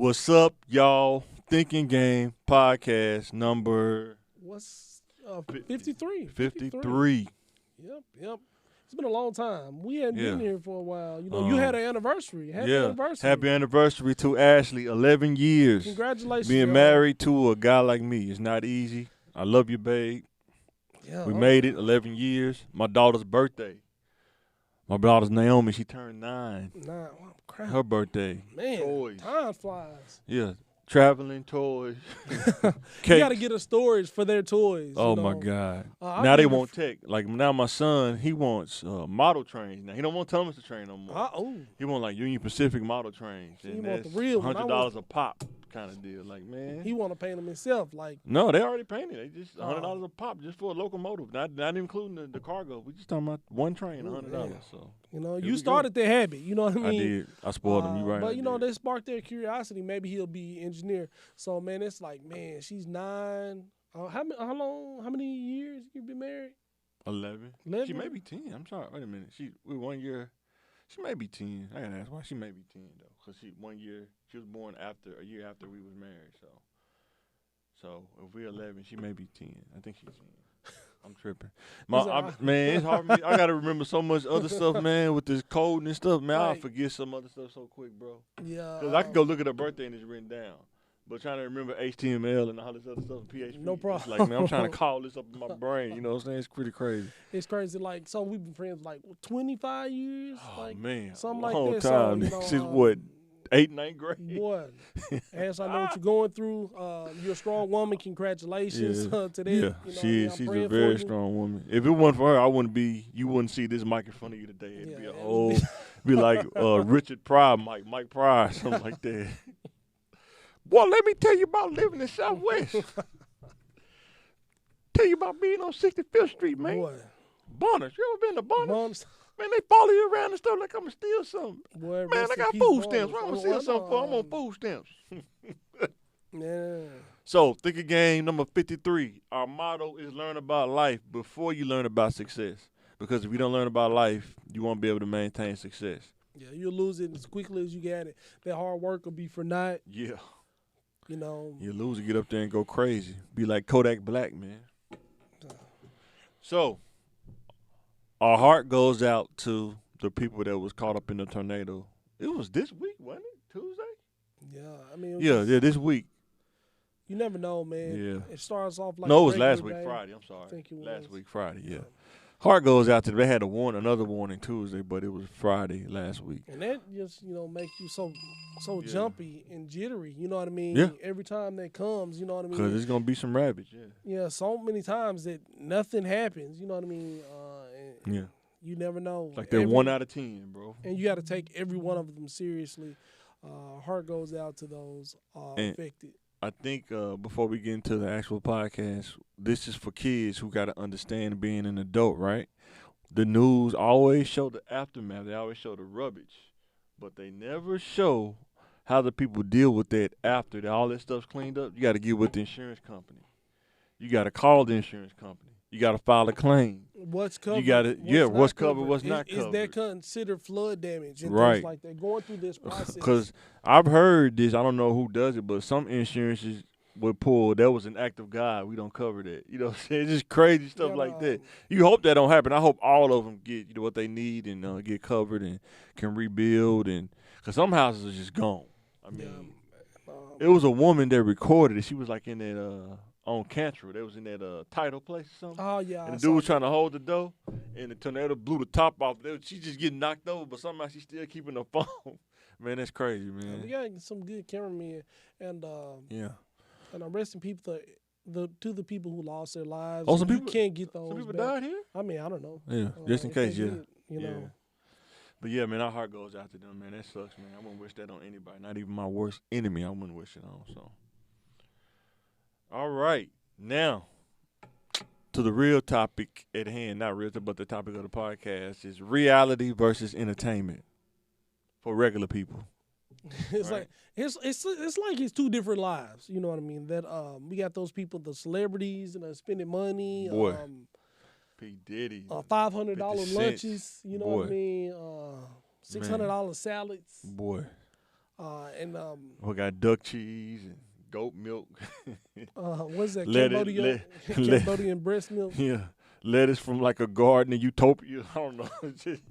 What's up, y'all? Thinking Game podcast number What's 53? 53. Yep. It's been a long time. We hadn't Yeah. been here for a while. You know, you had an anniversary. Happy anniversary. Happy anniversary to Ashley. 11 years. Congratulations. Being married to a guy like me is not easy. I love you, babe. Yeah, We made it 11 years. My daughter's birthday. My daughter's Naomi. She turned 9. Crap. Her birthday. Man, Toys. time flies. Yeah. Traveling toys. You got to get a storage for their toys. Oh, you know? my God. Now they want tech. Like, now my son, he wants model trains. Now, he don't want Thomas to train no more. He want, like, Union Pacific model trains. He And want that's the real one. $100 a pop kind of deal. Like, man. He want to paint them himself. Like, no, they already painted. They just $100 a pop just for a locomotive. Not including the cargo. We just talking about one train, $100. Yeah. So, you know, you started their habit. You know what I mean? I did. I spoiled him. You right. But, you know, they sparked their curiosity. Maybe he'll be engineer. So, man, it's like, man, she's 9. How many years you been married? 11. She may be 10. I'm sorry. Wait a minute. We 1 year. She may be 10. I gotta ask why she may be 10 though, because she was born a year after we was married. So if we're 11, she may be 10. I think she's 10. I'm tripping. Man, it's hard for me. I gotta remember so much other stuff, man, with this code and stuff. Man, I'll forget some other stuff so quick, bro. Yeah. Because I can go look at her birthday and it's written down. But trying to remember HTML and all this other stuff, PHP. No problem. It's like, man, I'm trying to call this up in my brain. You know what I'm saying? It's pretty crazy. It's crazy. Like, so we've been friends like 25 years. Oh, like, man. something long like that. time. So, you know, Since what? 8th, 9th grade? Boy. As I know what you're going through. You're a strong woman. Congratulations to that. Yeah, you know, she is. She's a very strong woman. If it wasn't for her, you wouldn't see this mic in front of you today. It'd be like Richard Pryor, Mike Pryor, something like that. Boy, let me tell you about living in Southwest. Tell you about being on 65th Street, man. Boy. Bonners. You ever been to Bonners? Bonners. Man, they follow you around and stuff like I'm going to steal something. Boy, Man, I got food stamps. What I'm going to steal something for? I'm on food stamps. Yeah. So, Think of Game number 53. Our motto is learn about life before you learn about success. Because if you don't learn about life, you won't be able to maintain success. Yeah, you'll lose it as quickly as you get it. That hard work will be for naught. Yeah. You know. You lose and get up there and go crazy. Be like Kodak Black, man. So, our heart goes out to the people that was caught up in the tornado. It was this week, wasn't it? Tuesday? Yeah, I mean. This week. You never know, man. Yeah. It starts off like. No, it was last week, Friday. I'm sorry. I think it was. Last week, Friday, yeah. Heart goes out to them. They had another warning Tuesday, but it was Friday last week. And that just, makes you so jumpy and jittery, you know what I mean? Yeah. Every time that comes, you know what I mean? Because there's going to be some ravage, Yeah, so many times that nothing happens, you know what I mean? Yeah. You never know. It's like they're 1 out of 10, bro. And you got to take every one of them seriously. Heart goes out to those affected. I think before we get into the actual podcast, this is for kids who got to understand being an adult, right? The news always show the aftermath. They always show the rubbish. But they never show how the people deal with that after all that stuff's cleaned up. You got to get with the insurance company. You got to call the insurance company. You got to file a claim. What's covered? You got to, what's covered, what's not covered. Is that considered flood damage and right. things like that? Going through this process. Because I've heard this, I don't know who does it, but some insurances would pull, that was an act of God, we don't cover that. You know what I'm saying? It's just crazy stuff like that. You hope that don't happen. I hope all of them get what they need and get covered and can rebuild. And because some houses are just gone. I mean, it was a woman that recorded it. She was like in that on Cantrell. They was in that title place or something. Oh, yeah. And the dude was trying to hold the door, and the tornado blew the top off. She just getting knocked over, but somehow she's still keeping her phone. Man, that's crazy, man. We got some good cameramen. And, and rest in peace to the people who lost their lives. Oh, some people can't get those. Some people back. died here? I mean, I don't know. Yeah, just in case, you know. But yeah, man, our heart goes out to them, man. That sucks, man. I wouldn't wish that on anybody. Not even my worst enemy. I wouldn't wish it on. So, all right. Now, to the real topic at hand, not real, but the topic of the podcast is reality versus entertainment for regular people. It's right. Like it's like it's two different lives. You know what I mean? That we got those people, the celebrities, and spending money. Boy, P Diddy, $500 lunches. You know what I mean? $600 salads. Boy, And We got duck cheese and goat milk. what's that? Lettuce, Cambodian breast milk. yeah, lettuce from like a garden in Utopia. I don't know. It's just-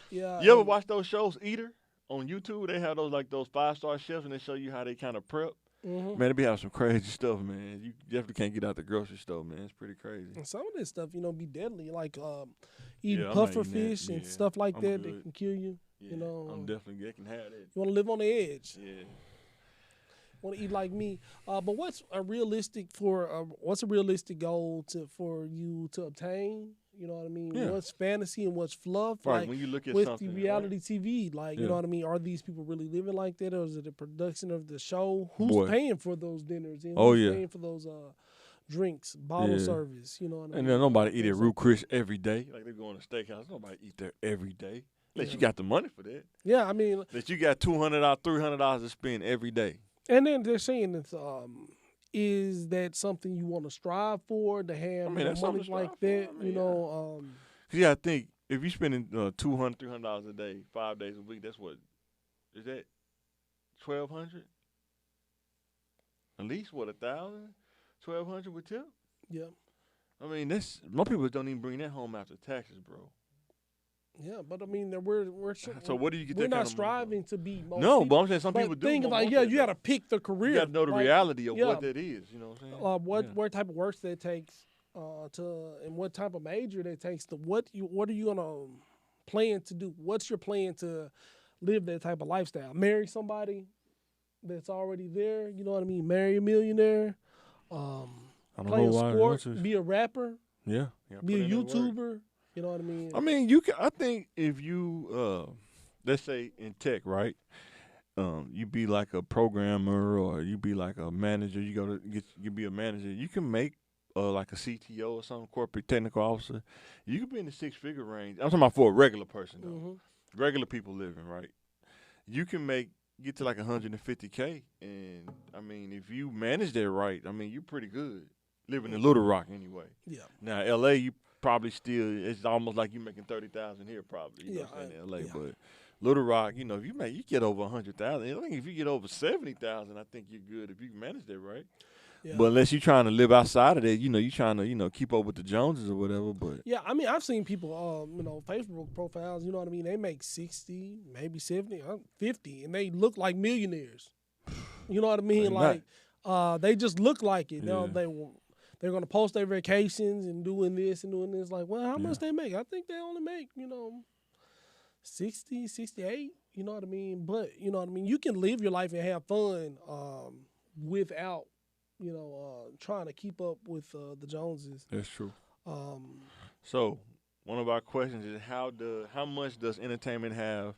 Yeah. you ever watch those shows, Eater, on YouTube? They have those 5-star chefs, and they show you how they kind of prep. Mm-hmm. Man, they be having some crazy stuff, man. You definitely can't get out the grocery store, man. It's pretty crazy. And some of this stuff, be deadly, like eating Yeah, I'm not puffer eating that. fish and Yeah, stuff like I'm that good. that can kill you. Yeah, I'm definitely. They can have that. You want to live on the edge. Yeah. Want to eat like me. But what's a realistic goal for you to obtain? You know what I mean? Yeah. What's fantasy and what's fluff? Right. Like When you look at with something, the reality TV, like you Yeah. know what I mean? Are these people really living like that, or is it the production of the show? Who's Boy. paying for those dinners? And Oh, who's yeah. paying for those drinks, bottle Yeah. service? You know what I mean? And then nobody eat at Things Root like Chris every day. Like they go on a steakhouse. Nobody eat there every day. Unless Yeah. you got the money for that. Yeah, I mean, That you got $200, $300 to spend every day. and then they're saying it's is that something you want to strive for to have that's something money to like strive for. that? I mean, Yeah. Yeah, I think if you're spending $200, $300 a day, 5 days a week, that's what is that? 1,200? At least what 1,000, 1,200 with tip. Yeah. I mean, most people don't even bring that home after taxes, bro. Yeah, but I mean, we're So what do you get? we're that not kind of money striving to be most No, people. but I'm saying some But people do. thing is, like, want yeah, that, you though. got to pick the career. You got to know the like, reality of yeah. what that is. You know what I'm saying? What type of work that takes and what type of major that takes to what are you gonna plan to do? What's your plan to live that type of lifestyle? Marry somebody that's already there. You know what I mean? Marry a millionaire. I don't Play know a why. sport. Be a rapper. Yeah. Be a put in that work. YouTuber. You know what I mean? I mean, you can. I think if you, let's say in tech, right? You be like a programmer or you be like a manager. You be a manager. You can make like a CTO or some corporate technical officer. You could be in the 6-figure range. I'm talking about for a regular person though. Mm-hmm. Regular people living, right? You can get to like 150K, and I mean, if you manage that right, I mean, you're pretty good living in Little Rock anyway. Yeah. Now LA, you probably still it's almost like you making 30,000 here probably. You know what I'm saying in LA, but Little Rock, if you get over 100,000. I think if you get over 70,000, I think you're good if you can manage that right. Yeah. But unless you're trying to live outside of that, you're trying to keep up with the Joneses or whatever. But yeah, I mean, I've seen people, Facebook profiles. You know what I mean? They make 60, maybe 70, 50, and they look like millionaires. You know what I mean? They just look like it. Yeah. They're going to post their vacations and doing this and doing this. Like, well, how much they make? I think they only make, 60, 68. You know what I mean? But, you know what I mean? You can live your life and have fun without, trying to keep up with the Joneses. that's true. So one of our questions is how much does entertainment have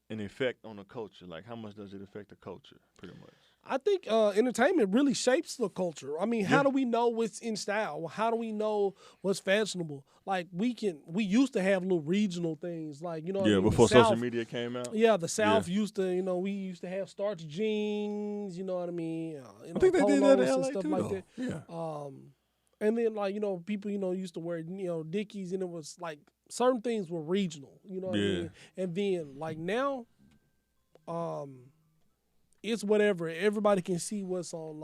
an effect on the culture? Like how much does it affect the culture, pretty much? I think entertainment really shapes the culture. I mean, how do we know what's in style? How do we know what's fashionable? Like we used to have little regional things, like what I mean? Before the South, social media came out. Yeah, the South used to, we used to have starched jeans. You know what I mean? I think they did that in and LA stuff too, like though. that. Yeah. And then people used to wear Dickies, and it was like certain things were regional. You know what I mean? And then like now, it's whatever. Everybody can see what's on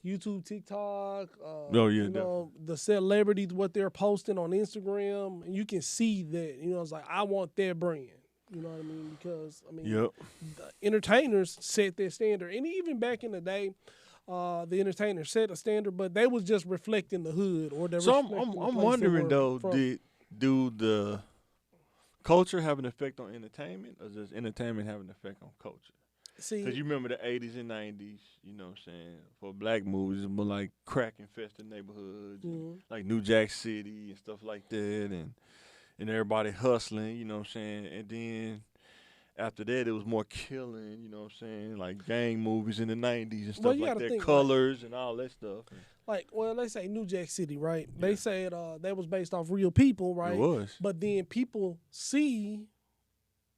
YouTube, TikTok. The celebrities, what they're posting on Instagram, and you can see that. It's like I want their brand. You know what I mean? Because the entertainers set their standard, and even back in the day, the entertainers set a standard, but they was just reflecting the hood or the. So I'm wondering though, do the culture have an effect on entertainment, or does entertainment have an effect on culture? Because you remember the 80s and 90s, you know what I'm saying, for black movies, it was like crack-infested neighborhoods, like New Jack City and stuff like that, and everybody hustling, you know what I'm saying, and then after that it was more killing, you know what I'm saying, like gang movies in the 90s and stuff like that, Colors and all that stuff. They say New Jack City, right? Yeah. They said that was based off real people, right? It was. But then people see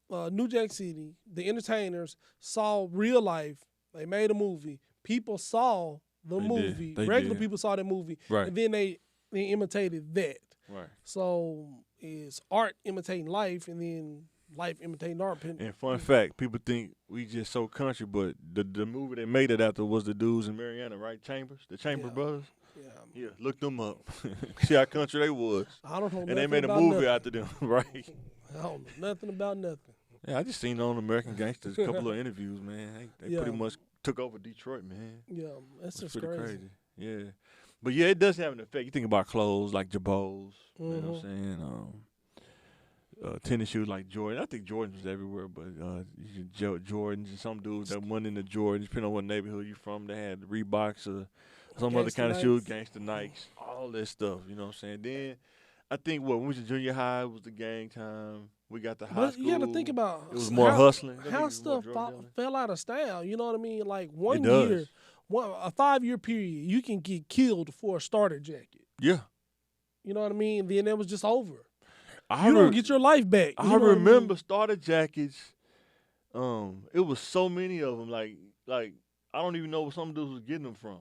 New Jack City, the entertainers saw real life. They made a movie. People saw the movie. Regular people saw the movie. Right. And then they imitated that. Right. So it's art imitating life, and then life imitating art. And fun fact, people think we just so country, but the movie that made it after was the dudes in Mariana, right? The Chamber Brothers. Yeah, look them up. See how country they was. I don't know and nothing they made a about movie nothing. after them, right? I don't know nothing about nothing. Yeah, I just seen on American Gangsters a couple of interviews, man. They pretty much took over Detroit, man. Yeah, that's just pretty crazy. Yeah, but yeah, it does have an effect. You think about clothes like Jabos, you know what I'm saying? Tennis shoes like Jordan. I think Jordan was everywhere, but Jordans and some dudes that went into Jordans, depending on what neighborhood you're from, they had Reeboks or some other kind of shoes, Gangster Nikes, all that stuff. You know what I'm saying? Then I think when we was in junior high, it was the gang time. We got the high school. You got to think about it was more hustling. How stuff fell out of style. You know what I mean? Like 1 year, a 5-year period, you can get killed for a starter jacket. Yeah. You know what I mean? Then it was just over. You don't get your life back. I remember starter jackets. It was so many of them. Like I don't even know where some dudes was getting them from.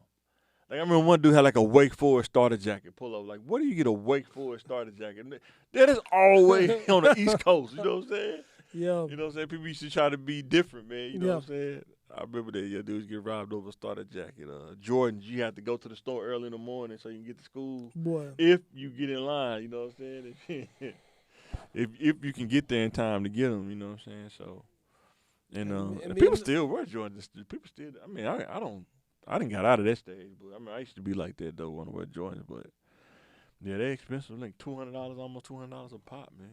Like I remember one dude had like a Wake Forest starter jacket pull up. Like, where do you get a Wake Forest starter jacket? That is always on the East Coast. You know what I'm saying? Yeah. You know what I'm saying? People used to try to be different, man. You know what I'm saying? I remember that dudes get robbed over a starter jacket. Jordans, you have to go to the store early in the morning so you can get to school. Boy. If you get in line, you know what I'm saying? if you can get there in time to get them, you know what I'm saying? So, and people still wear Jordans. People still. I mean, I didn't got out of that stage, but I mean, I used to be like that though when I wear Jordans. But yeah, they expensive, like $200, almost $200 a pop, man.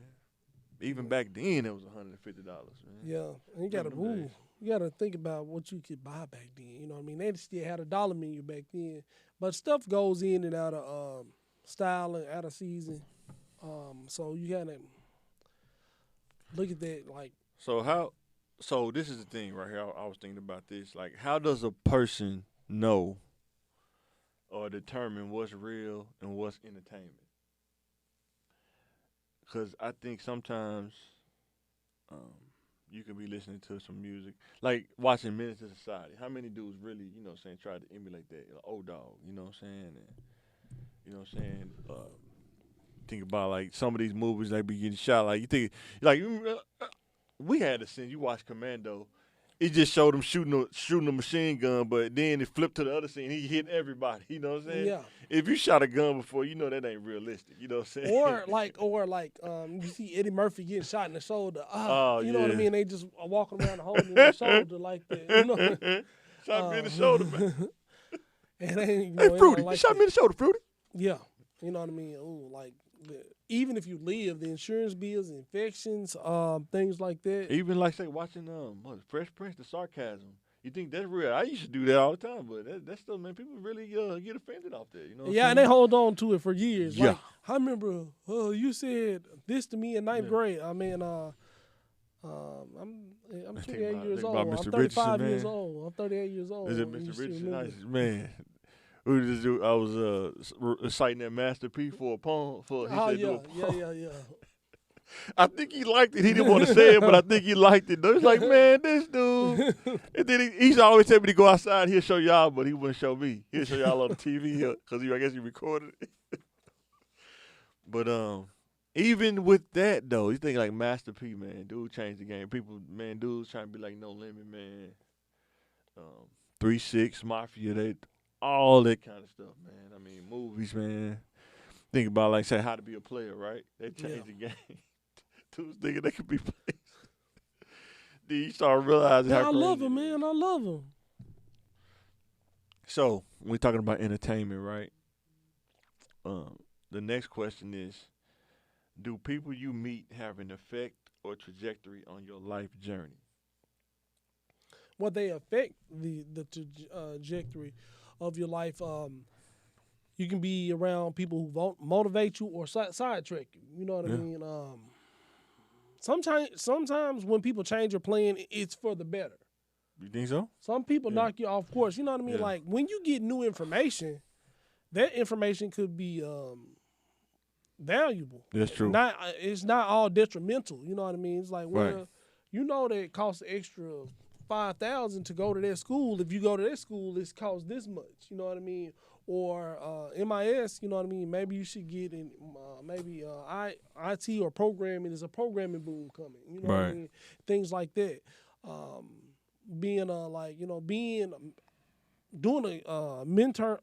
Even back then, it was $150, man. Yeah, and you gotta move. You gotta think about what you could buy back then. You know what I mean? They still had a dollar menu back then, but stuff goes in and out of style and out of season. So you gotta look at that. Like, so this is the thing right here. I was thinking about this. Like, how does a person know or determine what's real and what's entertainment? Because I think sometimes you can be listening to some music, like watching Menace to Society. How many dudes really, you know what I'm saying, try to emulate that? Old Dog, you know what I'm saying? And, you know what I'm saying? Think about, like, some of these movies, they be getting shot. Like, you think, like, we had a scene, you watch Commando, it just showed him shooting a machine gun, but then it flipped to the other scene. He hit everybody. You know what I'm saying? Yeah. If you shot a gun before, you know that ain't realistic. You know what I'm saying? Or like, you see Eddie Murphy getting shot in the shoulder. You know yeah. what I mean? They just walking around holding their shoulder like that. You know? Shot me in the shoulder, man. And they, you know, hey, Fruity, like you shot me in the shoulder, Fruity. Yeah. You know what I mean? Ooh, like, even if you live, the insurance bills, infections, things like that. Even like, say, watching Fresh Prince, the sarcasm. You think that's real? I used to do that all the time, but that stuff, man, people really get offended off that. You know? And they hold on to it for years. Yeah. Like, I remember, you said this to me in ninth grade. I mean, I'm 28 years old. I'm 35 years old. I'm 38 years old. Is it Mr. Richardson? Nice, man. I was citing that Master P for a poem. Yeah. I think he liked it. He didn't want to say it, but I think he liked it. It's like, man, this dude. And then he used to always tell me to go outside. He'll show y'all, but he wouldn't show me. He'll show y'all on the TV because I guess he recorded it. But even with that, though, you think like Master P, man, dude changed the game. People, man, dudes trying to be like No Limit, man. 3-6, Mafia, all that kind of stuff, man. I mean, movies, man. Think about, like, say, How to Be a Player, right? They changed the game. Dudes thinking they could be players. Then you start realizing how crazy I love him, man. I love him. So, we're talking about entertainment, right? The next question is, do people you meet have an effect or trajectory on your life journey? Well, they affect the trajectory of your life. You can be around people who motivate you or sidetrack you. You know what I mean? Sometimes when people change your plan, it's for the better. You think so? Some people knock you off course. You know what I mean? Like, when you get new information, that information could be valuable. That's true. It's not all detrimental. You know what I mean? It's like, well, you know that it costs extra $5,000 to go to that school. If you go to that school, it costs this much. You know what I mean? or MIS, you know what I mean? Maybe you should get in maybe IT or programming. There's a programming boom coming, you know what I mean? Things like that. Being doing a mentor,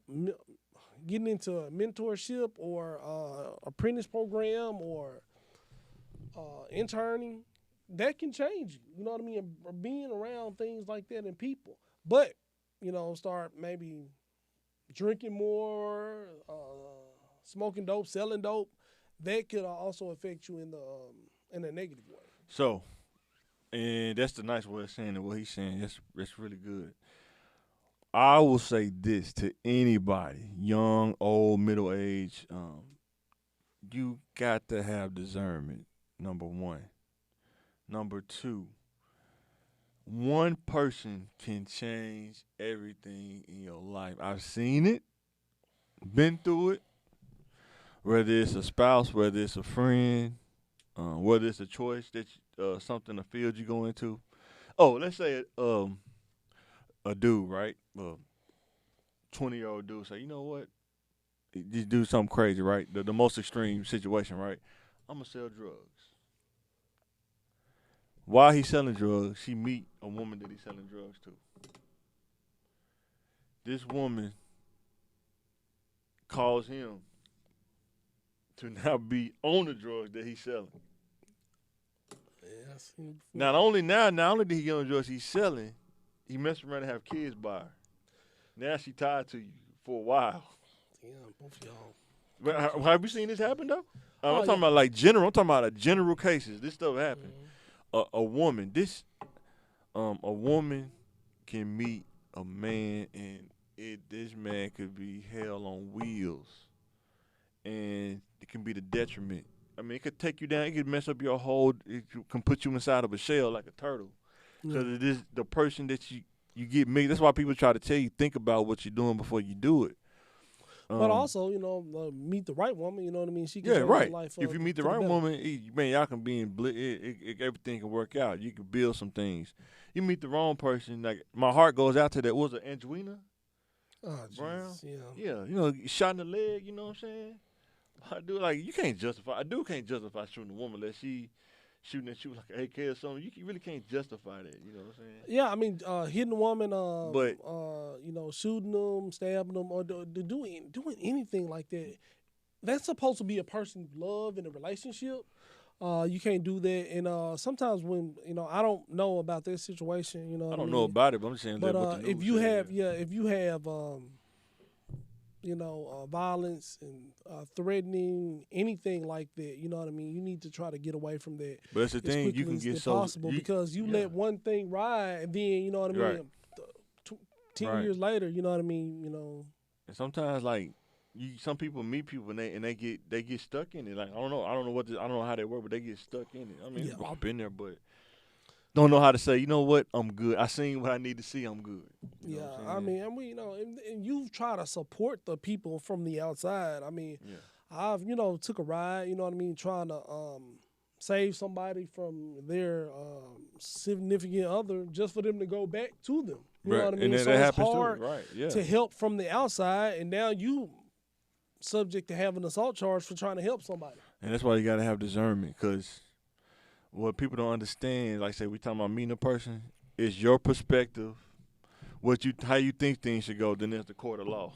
getting into a mentorship or apprentice program or interning, that can change you. You know what I mean? Being around things like that and people. But, start maybe drinking more, smoking dope, selling dope, that could also affect you in a negative way. So, and that's the nice way of saying it. What he's saying, that's really good. I will say this to anybody, young, old, middle age, you got to have discernment. Number one. Number two. One person can change everything in your life. I've seen it, been through it. Whether it's a spouse, whether it's a friend, whether it's a choice that something, a field you go into. Oh, let's say a dude, right? 20-year-old dude say, you know what? Just do something crazy, right? The most extreme situation, right? I'm gonna sell drugs. While he's selling drugs, he meet a woman that he's selling drugs to. This woman calls him to now be on the drugs that he's selling. Yeah, I've seen it before. Not only did he get on the drugs he's selling, he messed around and have kids by her. Now she tied to you for a while. Yeah, both of y'all. But have you seen this happen though? I'm talking about like general. I'm talking about general cases. This stuff happened. Mm-hmm. A woman can meet a man and this man could be hell on wheels, and it can be the detriment. I mean, it could take you down. It could mess up your whole. It can put you inside of a shell like a turtle, because it is the person that you get mixed. That's why people try to tell you, think about what you're doing before you do it. But also, meet the right woman. You know what I mean? She can change your life. If you meet the right woman, man, y'all can be in everything can work out. You can build some things. You meet the wrong person, like my heart goes out to that. What was it, Angelina? Oh, Brown? Yeah. Shot in the leg. You know what I'm saying? I do you can't justify. I can't justify shooting a woman unless she shooting at you like an AK or something. You really can't justify that. You know what I'm saying? Yeah, I mean, hitting a woman, shooting them, stabbing them, or doing anything like that. That's supposed to be a person you love in a relationship. You can't do that. And sometimes when I don't know about this situation, I don't know about it, but I'm just saying. But what the if you have violence and threatening, anything like that, you know what I mean? You need to try to get away from that. But that's the thing, you can get possible because you let one thing ride, and then, you know what I mean? Right. 10 years later, you know what I mean? And sometimes, some people meet people and they get stuck in it. Like I don't know how they work, but they get stuck in it. I mean, I've been there, but don't know how to say, you know what, I'm good. I seen what I need to see, I'm good. You know what I'm saying? And you try to support the people from the outside. I mean, I've, took a ride, you know what I mean, trying to save somebody from their significant other just for them to go back to them. You know what I mean? And so that it's hard to help from the outside, and now you subject to having an assault charge for trying to help somebody. And that's why you got to have discernment, because what people don't understand, like say we talking about meeting a person, is your perspective, how you think things should go, then there's the court of law.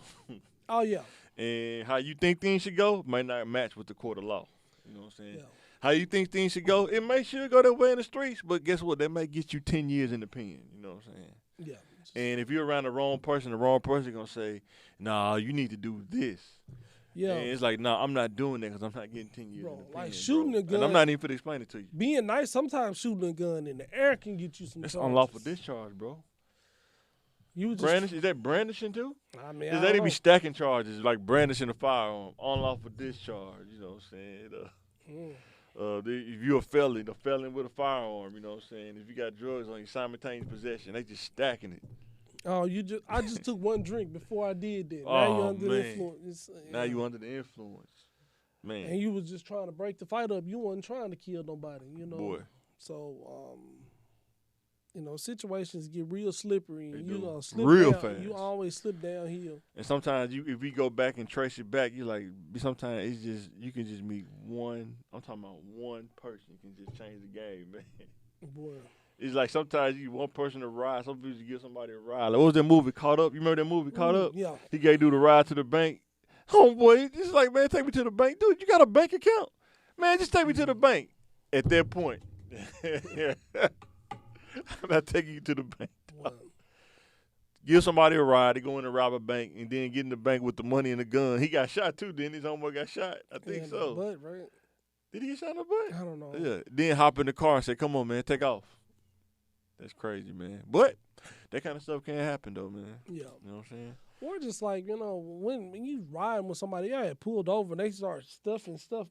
Oh, yeah. And how you think things should go might not match with the court of law. You know what I'm saying? Yeah. How you think things should go, it may should go that way in the streets, but guess what? That might get you 10 years in the pen. You know what I'm saying? Yeah. And if you're around the wrong person going to say, nah, you need to do this. Yeah. And it's like, nah, I'm not doing that because I'm not getting 10 years in the pen. Like shooting a gun. And I'm not even finna explain it to you. Being nice, sometimes shooting a gun in the air can get you some That's charges. unlawful discharge, bro. Is that brandishing too? I mean, Is they be stacking charges like brandishing a firearm, unlawful discharge? You know what I'm saying? If you're a felon with a firearm, you know what I'm saying? If you got drugs on you, simultaneous possession, they just stacking it. Oh, I just took one drink before I did that. Now you're under the influence. Now you under the influence, man. And you was just trying to break the fight up. You wasn't trying to kill nobody, Boy. So, you know, situations get real slippery. And you slip real down. fast. You always slip downhill. And sometimes if we go back and trace it back, you like sometimes it's just you can just meet one. I'm talking about one person can just change the game, man. Boy. It's like sometimes you one person to ride. Some people you give somebody a ride. Like, what was that movie Caught Up? You remember that movie Caught Up? Yeah. He gave dude a ride to the bank. Homeboy, it's like, man, take me to the bank. Dude, you got a bank account? Man, just take me to the bank. At that point, I'm not taking you to the bank. Give somebody a ride. They go in and rob a bank and then get in the bank with the money and the gun. He got shot too, then his homeboy got shot. I think so. Butt, right? Did he get shot in the butt? I don't know. Yeah. Then hop in the car and say, come on, man, take off. That's crazy, man. But that kind of stuff can't happen, though, man. Yeah. You know what I'm saying? Or just like, you know, when you riding with somebody, pulled over and they start stuffing stuff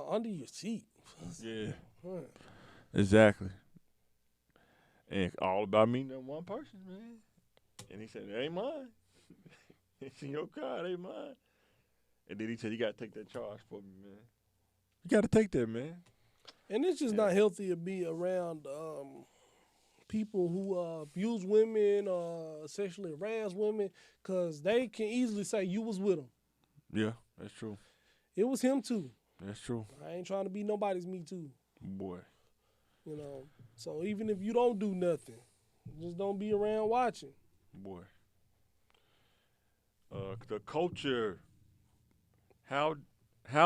under your seat. Yeah. Exactly. And all about me, that one person, man. And he said, it ain't mine. It's in your car, it ain't mine. And then he said, you got to take that charge for me, man. You got to take that, man. And it's just not healthy to be around people who abuse women, sexually harass women, because they can easily say you was with them. Yeah, that's true. It was him too. That's true. I ain't trying to be nobody's me too. Boy. You know, so even if you don't do nothing, just don't be around watching. Boy. The culture, how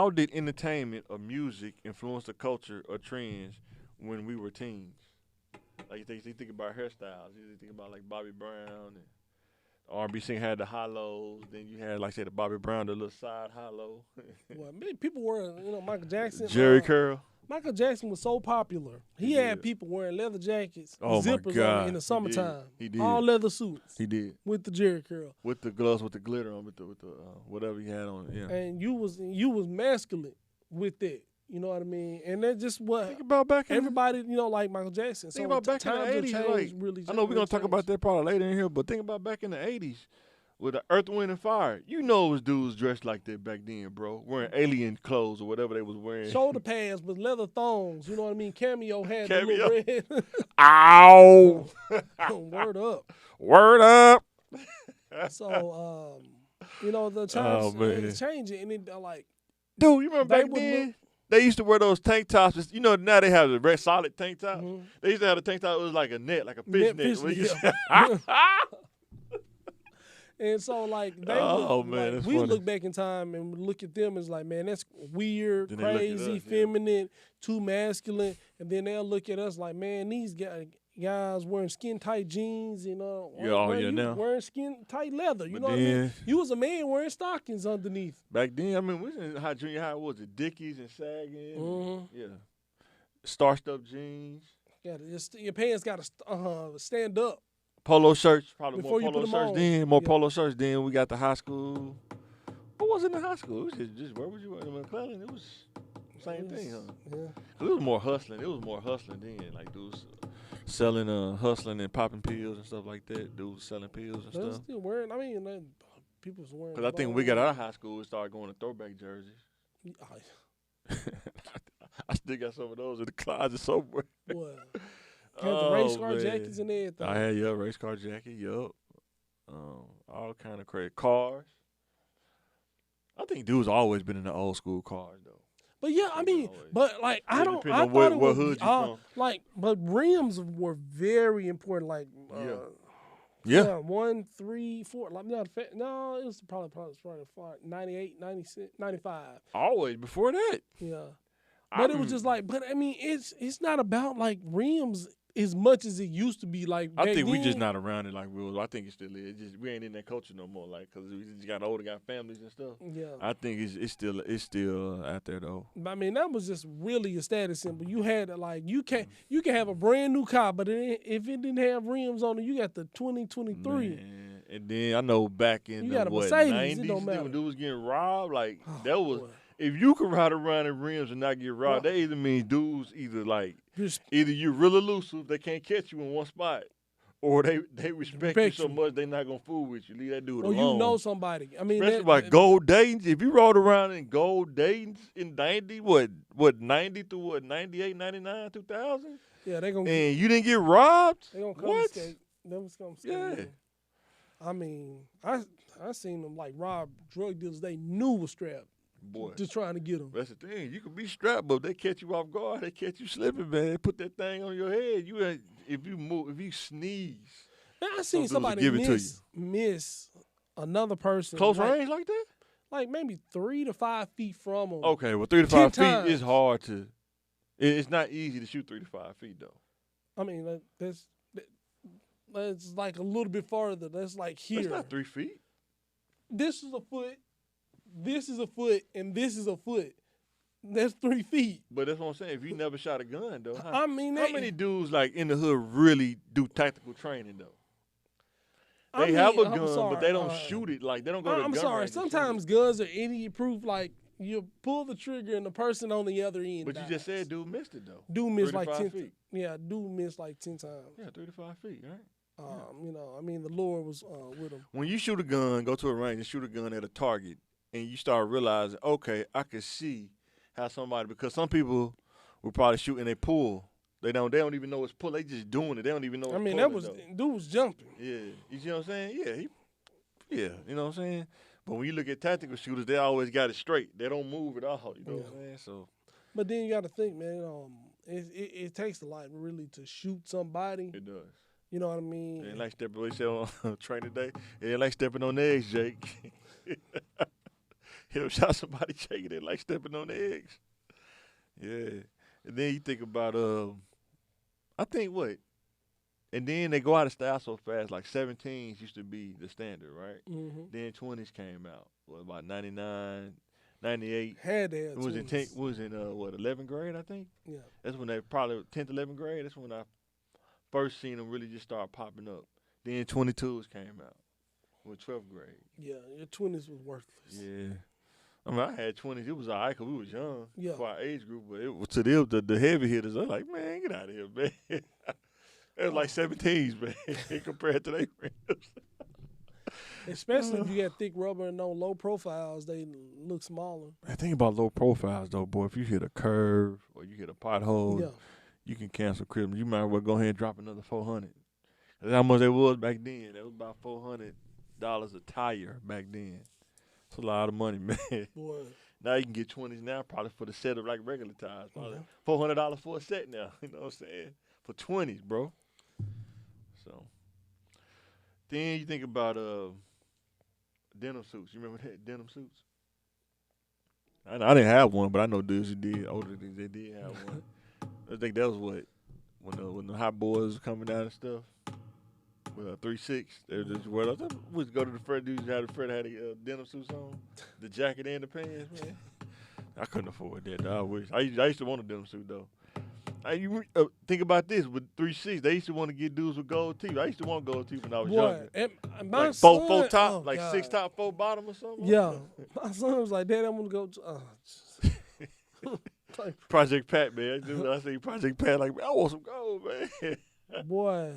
did entertainment or music influence the culture or trends when we were teens? Like you think about hairstyles. You think about like Bobby Brown and R&B singer had the hollows. Then you had like say the Bobby Brown, the little side hollow. Well, many people were, Michael Jackson. Jerry Curl. Michael Jackson was so popular. He had people wearing leather jackets, zippers on in the summertime. He did. All leather suits. He did. With the Jerry Curl. With the gloves, with the glitter on, with the whatever he had on. Yeah. And you was masculine with that. You know what I mean? And that's just what think about back in everybody, like Michael Jackson. Think about back in the 80s. Like, really I know we're going to talk about that probably later in here, but think about back in the 80s with the Earth, Wind, and Fire. You know it was dudes dressed like that back then, bro. Wearing alien clothes or whatever they was wearing. Shoulder pads with leather thongs. You know what I mean? Cameo had the little red. Ow! Word up. Word up. So, the times is changing. And it like. Dude, you remember back then? They used to wear those tank tops. You know, now they have the red solid tank top. Mm-hmm. They used to have a tank top that was like a net, like a fish net. And so, like, we look back in time and look at them as like, man, that's weird, crazy, feminine, too masculine. And then they'll look at us like, man, these guys wearing skin-tight jeans, now. Wearing skin-tight leather, you know what I mean? You was a man wearing stockings underneath. Back then, I mean, we was in junior high, what was it, Dickies and sagging? Mm-hmm. Yeah. Starched-up jeans. Yeah, your pants got to stand up. Polo shirts, probably before more polo shirts then. More polo shirts then. We got the high school. What was in the high school? It was just where was you at? In McClellan? It was the same thing, huh? Yeah. It was more hustling. Then. Like dudes selling, hustling and popping pills and stuff like that. Dudes selling pills and stuff. Still wearing, people was wearing. Because I think when we got out of high school, we started going to throwback jerseys. I still got some of those in the closet somewhere. What? Had the race car jackets and everything. I had, race car jacket, all kind of crazy. Cars. I think dudes always been in the old school cars, though. But yeah, I mean, but like, I thought it was like, but rims were very important. Like, yeah. 1, 3, 4. Like, no, it was probably 98, 96, 95. Always before that. Yeah. But it was just like, but I mean, it's not about like rims as much as it used to be. Like I think we just not around it like we was. I think it still is. Just we ain't in that culture no more. Like because we just got older, got families and stuff. Yeah, I think it's still out there though. I mean that was just really a status symbol. You had to like you can have a brand new car, but if it didn't have rims on it, you got the 2023. Man. And then I know back in the 90s, when dudes getting robbed, like that was. Boy. If you can ride around in rims and not get robbed, that either means dudes either you're real elusive, they can't catch you in one spot, or they respect you so much they not gonna fool with you. Leave that dude alone. Or you know somebody. I mean, especially like gold Dayton's. If you rode around in gold Dayton's in 90, 90 to 98, 99, 2000? Yeah, they gonna. And you didn't get robbed. They gonna confiscate. Them yeah. I mean, I seen them like rob drug dealers they knew was strapped. Boy, just trying to get them. That's the thing. You can be strapped, but they catch you off guard. They catch you slipping, man. They put that thing on your head. If you sneeze. Man, I seen somebody miss another person. Close range like that? Like maybe 3 to 5 feet from them. Okay, well 3 to 5 feet is hard to. It's not easy to shoot 3 to 5 feet though. I mean, that's like a little bit farther. That's like here. That's not 3 feet. This is a foot. This is a foot, and this is a foot. That's 3 feet. But that's what I'm saying. If you never shot a gun, though, how many dudes like in the hood really do tactical training though? They have a gun, but they don't shoot it. Like they don't go to the gun range. I'm sorry. Sometimes guns are idiot-proof. Like you pull the trigger and the person on the other end. But you just said dude missed it though. Dude missed like 10 feet. Yeah, dude missed like 10 times. Yeah, 3 to 5 feet, right? You know, I mean, the Lord was with him. When you shoot a gun, go to a range and shoot a gun at a target, and you start realizing, okay, I can see how somebody, because some people will probably shoot and they pull. They don't even know it's pull. They just doing it. They don't even know. I mean, dude was jumping. Yeah, you see what I'm saying? Yeah, you know what I'm saying. But when you look at tactical shooters, they always got it straight. They don't move at all. You know what I'm saying? So. But then you got to think, man. It takes a lot really to shoot somebody. It does. You know what I mean? It ain't like stepping. We said on training day. It ain't like stepping on eggs, Jake. He'll shot somebody, Jake. It ain't like stepping on eggs. Yeah. And then you think about I think what? And then they go out of style so fast. Like 17s used to be the standard, right? Mm-hmm. Then 20s came out. What, about 99, 98? Had that. It was in 11th grade, I think? Yeah. That's when they probably 10th, 11th grade. That's when I first seen them really just start popping up. Then 22s came out with 12th grade. Yeah, your 20s was worthless. Yeah. I mean, I had 20s. It was all right because we was young for our age group. But it was to them, the heavy hitters, I was like, man, get out of here, man. It was like 17s, man, compared to their friends. Especially if you got thick rubber and no low profiles, they look smaller. I think about low profiles, though, boy. If you hit a curve or you hit a pothole, you can cancel Christmas. You might as well go ahead and drop another $400. That's how much it was back then. That was about $400 a tire back then. It's a lot of money, man. Boy. Now you can get 20s now probably for the set of like regular tires. Probably $400 for a set now. You know what I'm saying? For 20s, bro. So then you think about denim suits. You remember that denim suits? I didn't have one, but I know dudes who did. Older dudes, they did have one. I think that was what when the hot boys were coming down and stuff. With a 3-6, they were just wear those. We used to go to the friend dudes had a denim suits on, the jacket and the pants. Man, I couldn't afford that. I wish. I used to want a denim suit though. Think about this with 3-6. They used to want to get dudes with gold teeth. I used to want gold teeth when I was younger. My like son, four top, like God. 6 top, 4 bottom or something. Yeah, my son was like, "Dad, I'm gonna go." Project Pat, man. I see Project Pat like, man, I want some gold, man. Boy.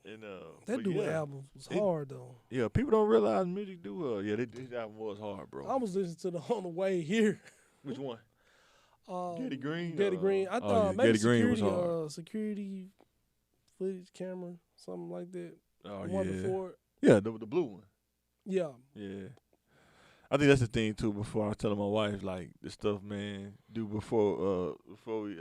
And, that dude album was hard though. Yeah, people don't realize music do well. Yeah, his album was hard, bro. I was listening to the on the way here. Which one? Getty Green. Getty Green. I thought maybe Getty Green was hard. Security footage camera, something like that. Oh, one before it. Yeah, the blue one. Yeah. Yeah. I think that's the thing too. Before I was telling my wife, like the stuff, man, do before we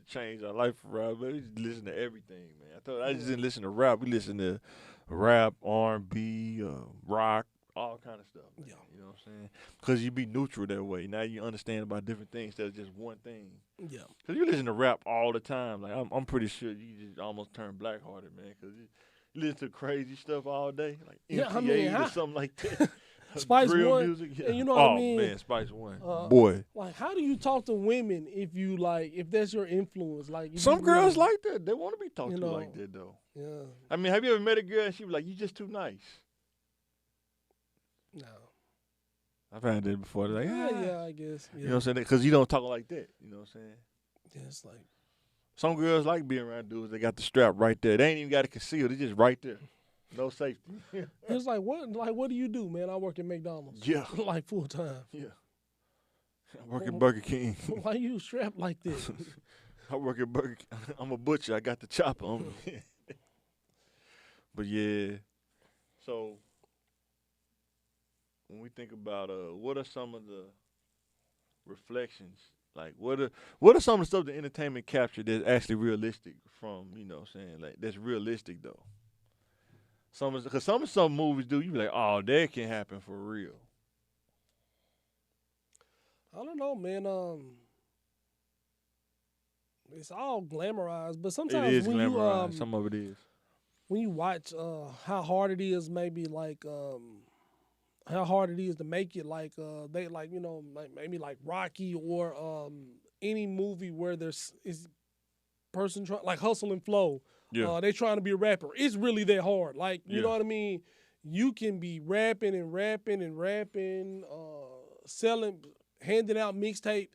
change our life around, man. We just listen to everything, man. I just didn't listen to rap. We listen to rap, R&B, rock, all kind of stuff. Man. Yeah, you know what I'm saying? Because you be neutral that way. Now you understand about different things instead of just one thing. Yeah. Because you listen to rap all the time. Like I'm pretty sure you just almost turn black-hearted, man. Because you listen to crazy stuff all day, like MTA or something like that. Spice Drill One, music, yeah. And you know what I mean? Oh man, Spice One, boy. Like, how do you talk to women if that's your influence? Like, some girls like that. They want to be talked to like that, though. Yeah. I mean, have you ever met a girl and she was like, "You just too nice"? No. I've had that before. They're like, yeah, I guess. Yeah. You know what I'm saying? Because you don't talk like that. You know what I'm saying? Yeah, it's like some girls like being around dudes. They got the strap right there. They ain't even got it concealed. It's just right there. No safety. It's like what do you do, man? I work at McDonald's. Yeah. Like full time. Yeah. I work at Burger King. Why you strapped like this? I work at Burger King. I'm a butcher. I got the chopper on me. But yeah, so when we think about what are some of the reflections, like what are some of the stuff that entertainment captured that's actually realistic from, you know what I'm saying, like that's realistic though. Because some movies do, you be like, oh, that can happen for real. I don't know, man. It's all glamorized, but sometimes It is when glamorized. you Some of it is. when you watch how hard it is, maybe like how hard it is to make it, like they like like maybe like Rocky or any movie where there's is person trying like Hustle and Flow. Yeah. They trying to be a rapper. It's really that hard. Like you know what I mean. You can be rapping and rapping and rapping, selling, handing out mixtapes.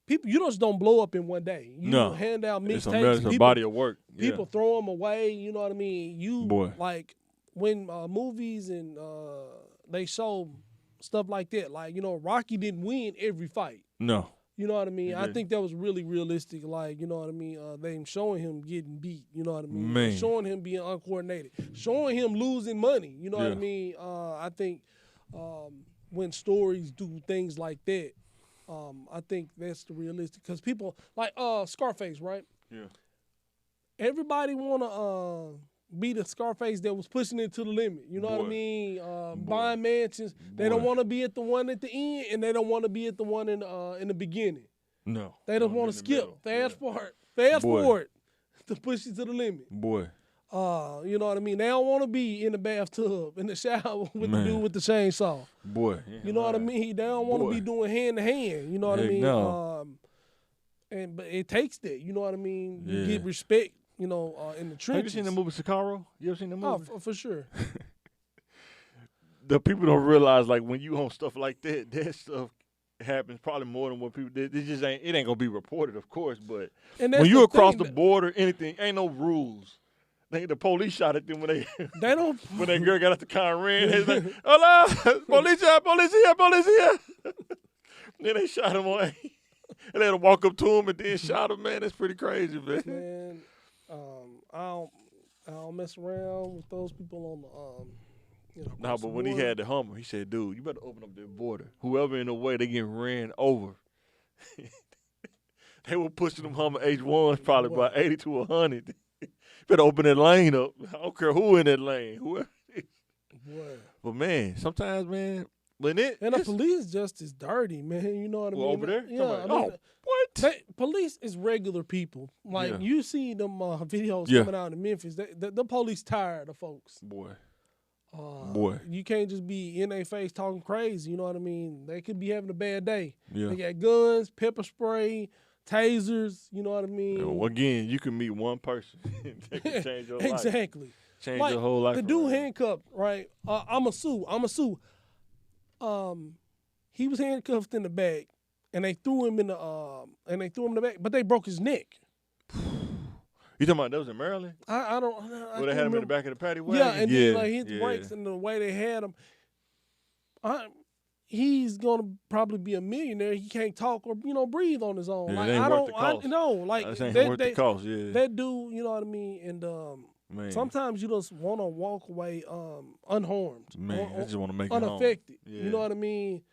People, you just don't blow up in one day. You hand out mixtapes. It's a body of work. People throw them away. You know what I mean? Like when movies and they show stuff like that. Like Rocky didn't win every fight. No. You know what I mean? I think that was really realistic. Like, you know what I mean? They showing him getting beat. You know what I mean? Man. Showing him being uncoordinated. Showing him losing money. You know what I mean? I think when stories do things like that, I think that's the realistic. Because people, like Scarface, right? Yeah. Everybody want to be the Scarface that was pushing it to the limit. You know what I mean? Buying mansions. They don't want to be at the one at the end, and they don't want to be at the one in the beginning. No. They don't want to skip. Fast forward to push it to the limit. Boy. You know what I mean? They don't want to be in the bathtub, in the shower with the dude with the chainsaw. Boy. You know what I mean? They don't want to be doing hand to hand. You know what I mean? No. But it takes that. You know what I mean? You get respect. In the trenches. Have you seen the movie Sicario? You ever seen the movie? Oh, for sure. The people don't realize, like, when you on stuff like that, that stuff happens probably more than what people. It just ain't. It ain't gonna be reported, of course. But when you across the border, anything ain't no rules. The police shot at them when they don't when that girl got out the car and ran. They was like, "Hola, policia. Then they shot him on. And they had to walk up to him and then shot him. Man, that's pretty crazy, man. I don't mess around with those people on the but when he had the Hummer, he said, "Dude, you better open up that border. Whoever in the way, they getting ran over." They were pushing them Hummer H1s probably by 80 to 100. Better open that lane up. I don't care who in that lane, whoever it is. But man, sometimes, man, the police just is dirty, man. You know what I mean? Over there? Yeah. What? Police is regular people. Like you see them videos coming out in Memphis. The police tired of folks. Boy. You can't just be in their face talking crazy. You know what I mean? They could be having a bad day. Yeah. They got guns, pepper spray, tasers. You know what I mean? Well, again, you can meet one person that can change your life. Exactly. Change your whole life. The dude handcuffed, right? I'ma sue. He was handcuffed in the back, and they threw him in the back, but they broke his neck. You talking about that was in Maryland? I don't. Where they had him in the back of the paddy wagon? Yeah, and then like hit the brakes, and the way they had him, he's gonna probably be a millionaire. He can't talk or breathe on his own. Yeah, like it ain't I worth don't. the cost. Like that ain't worth the cost. Yeah, that dude. You know what I mean? And man. Sometimes you just want to walk away unharmed. Man, I just want to make it unaffected. home. Yeah. You know what I mean?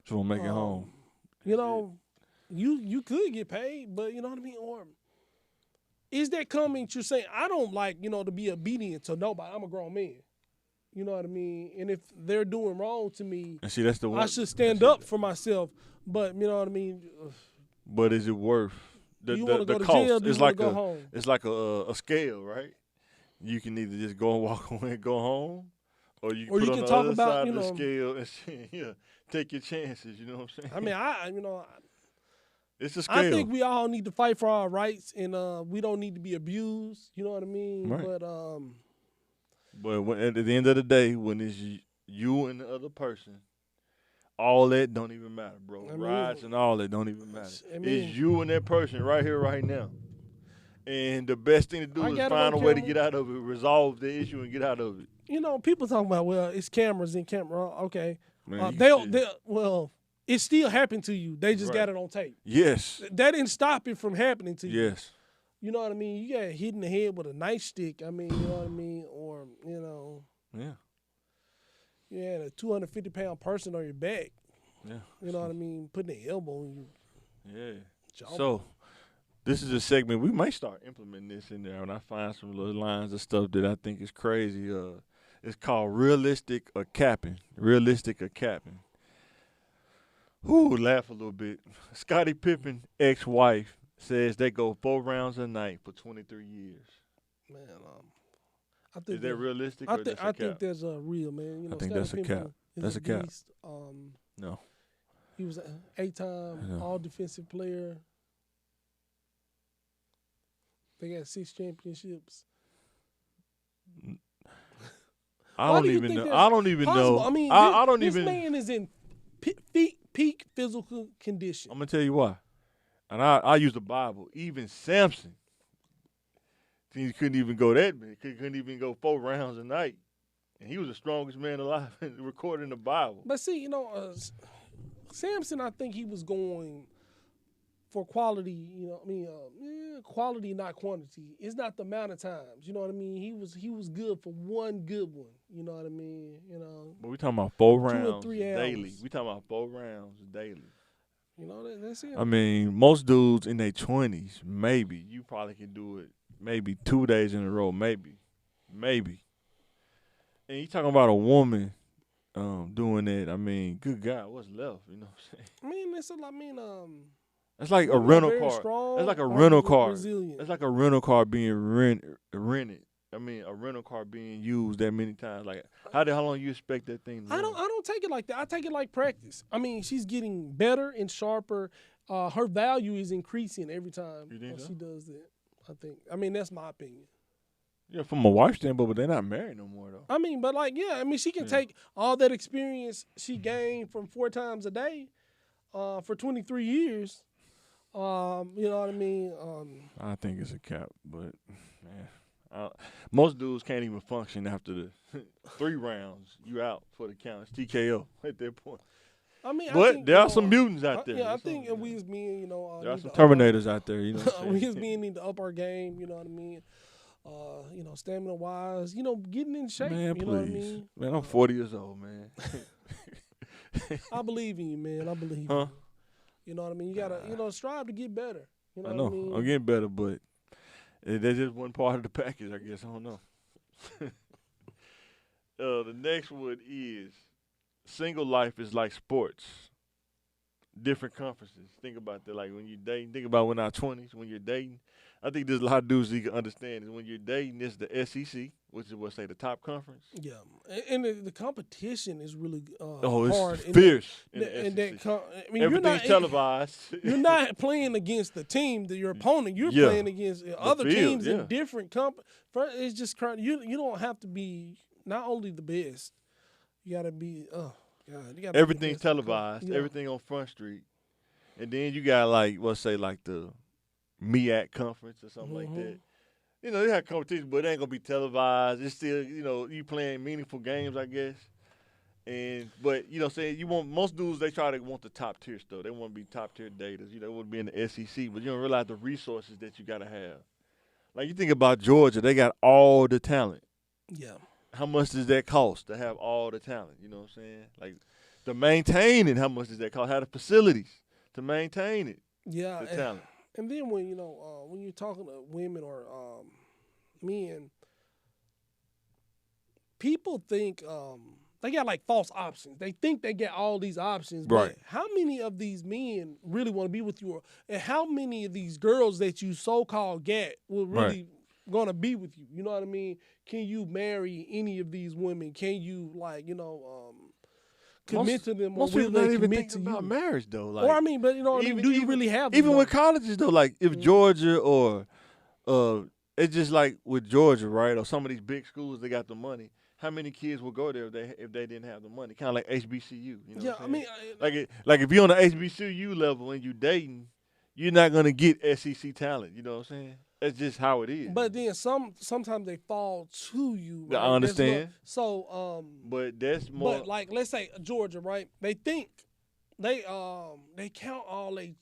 Just want to make it home. You could get paid, but you know what I mean? Or is that coming to saying, I don't like, to be obedient to nobody. I'm a grown man. You know what I mean? And if they're doing wrong to me, and see, that's the one. I should stand up for myself. But you know what I mean? But is it worth the cost? Jail, go home? It's like a scale, right? You can either just go and walk away and go home, or you can put on the other side of the scale and take your chances. You know what I'm saying? I mean, it's a scale. I think we all need to fight for our rights, and we don't need to be abused. You know what I mean? Right. But at the end of the day, when it's you and the other person, all that don't even matter, bro. Rights and all that don't even matter. It's you and that person right here, right now. And the best thing to do is find a way to get out of it, resolve the issue, and get out of it. People talking about, well, it's cameras in camera. Okay, man, it still happened to you. They just got it on tape. Yes. That didn't stop it from happening to you. Yes. You know what I mean? You got hit in the head with a nightstick. I mean, you know what I mean? Or, Yeah. You had a 250-pound person on your back. Yeah. You know what I mean? Putting an elbow in you. Yeah. Jump. So, this is a segment. We might start implementing this in there when I find some little lines of stuff that I think is crazy. It's called realistic or capping. Realistic or capping. Whoo, laugh a little bit. Scottie Pippen, ex-wife, says they go 4 rounds a night for 23 years. Man, I think is that realistic or that's a cap? I think that's real, man. I think that's a cap. That's a cap. No. He was an 8-time all-defensive player. They got 6 championships. I don't even know. I don't even know. I mean, I don't this even. This man is in peak physical condition. I'm gonna tell you why. And I use the Bible. Even Samson, he couldn't even go that big. He couldn't even go 4 rounds a night, and he was the strongest man alive, recorded in the Bible. But see, Samson, I think he was going for quality. Quality, not quantity. It's not the amount of times. You know what I mean? He was good for one good one. You know what I mean? But we talking about 4 rounds 2 or 3 daily. hours. We talking about 4 rounds daily. That's it. I mean, most dudes in their 20s, maybe you probably can do it. Maybe 2 days in a row. Maybe. And you talking about a woman doing that? I mean, good God, what's left? You know what I'm saying? It's like a rental car. It's like a rental car. It's like a rental car being rented. I mean, a rental car being used that many times. Like, how long you expect that thing to I don't take it like that. I take it like practice. I mean, she's getting better and sharper. Her value is increasing every time she does that. I think. I mean, that's my opinion. Yeah, from a wife standpoint, but they're not married no more, though. I mean, but she can take all that experience she gained from 4 times a day for 23 years. You know what I mean? I think it's a cap, but man, most dudes can't even function after the 3 rounds. You out for the count. It's TKO at that point. I mean, but there are some mutants out there. Yeah, I think we as men, there are some Terminators out there. You know, we as men need to up our game. You know what I mean? Stamina wise, getting in shape. Man, please. Know what I mean? Man, I'm 40 years old, man. I believe in you, man. I believe in you. You know what I mean? You gotta, strive to get better. You know I know. What I mean? I'm getting better, but that's just one part of the package, I guess. I don't know. The next one is single life is like sports. Different conferences. Think about that. Like when you're dating, think about when our 20s, when you're dating. I think there's a lot of dudes you can understand is when you're dating, it's the SEC, which is what say the top conference. Yeah, and the competition is really hard. It's fierce. Everything's televised. You're not playing against the team that your opponent. You're playing against other teams in different It's just you don't have to be not only the best. You gotta be. Everything's televised. Yeah. Everything on Front Street, and then you got the MEAC conference or something like that. They have competition, but it ain't gonna be televised. It's still, you playing meaningful games, I guess. But you want most dudes they try to want the top tier stuff. They want to be top tier daters. They want to be in the SEC, but you don't realize the resources that you gotta have. Like you think about Georgia, they got all the talent. Yeah. How much does that cost to have all the talent? You know what I'm saying? Like to maintain it, how much does that cost? Have the facilities to maintain it. Yeah. The talent. And then when you're talking to women or men, people think they got like false options. They think they get all these options, right? But how many of these men really want to be with you, and how many of these girls that you so-called get will really gonna be with you? You know what I mean? Can you marry any of these women? Can you commit to them, or most will people they not even commit think to about you? marriage though. Like, or but you know what I mean? Do you really have them, even with colleges though? Like if Georgia or it's just like with Georgia, right? Or some of these big schools, they got the money. How many kids will go there if they didn't have the money? Kind of like HBCU. You know what I'm saying? Like if you're on the HBCU level and you dating, you're not gonna get SEC talent. You know what I'm saying? That's just how it is. But then sometimes they fall to you. Right? I understand. But that's more. But like let's say Georgia, right? They think they count all they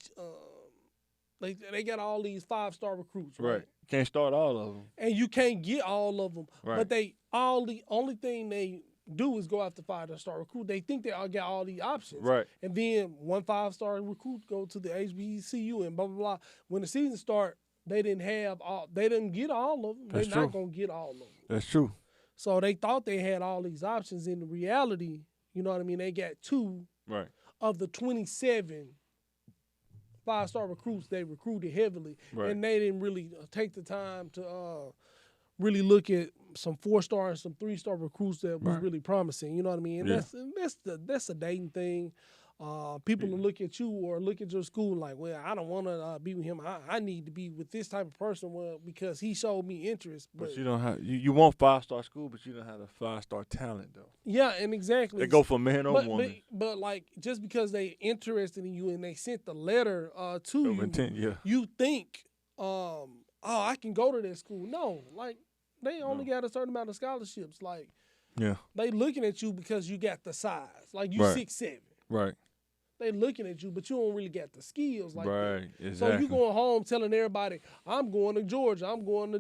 They got all these 5-star recruits, right? Can't start all of them, and you can't get all of them. Right. But the only thing they do is go after 5-star recruit. They think they all got all these options, right? And then one 5-star recruit go to the HBCU and blah blah blah. When the season start, they didn't get all of them. They're not gonna get all of them. That's true. So they thought they had all these options. In reality, you know what I mean? They got 2 of the 27 5-star recruits they recruited heavily, and they didn't really take the time to really look at some 4-star and some 3-star recruits that was really promising. You know what I mean? And that's a dating thing. People will look at you or look at your school like, well, I don't want to be with him. I need to be with this type of person because he showed me interest. But you don't have you want 5-star school, but you don't have the 5-star talent though. Yeah, and exactly. They go for man or woman. But like just because they interested in you and they sent the letter to you, intent, you think, I can go to that school. No, like they only got a certain amount of scholarships. Like they looking at you because you got the size. Like you 6'7". Right. They looking at you, but you don't really got the skills like that. Exactly. So you going home telling everybody, I'm going to Georgia, I'm going to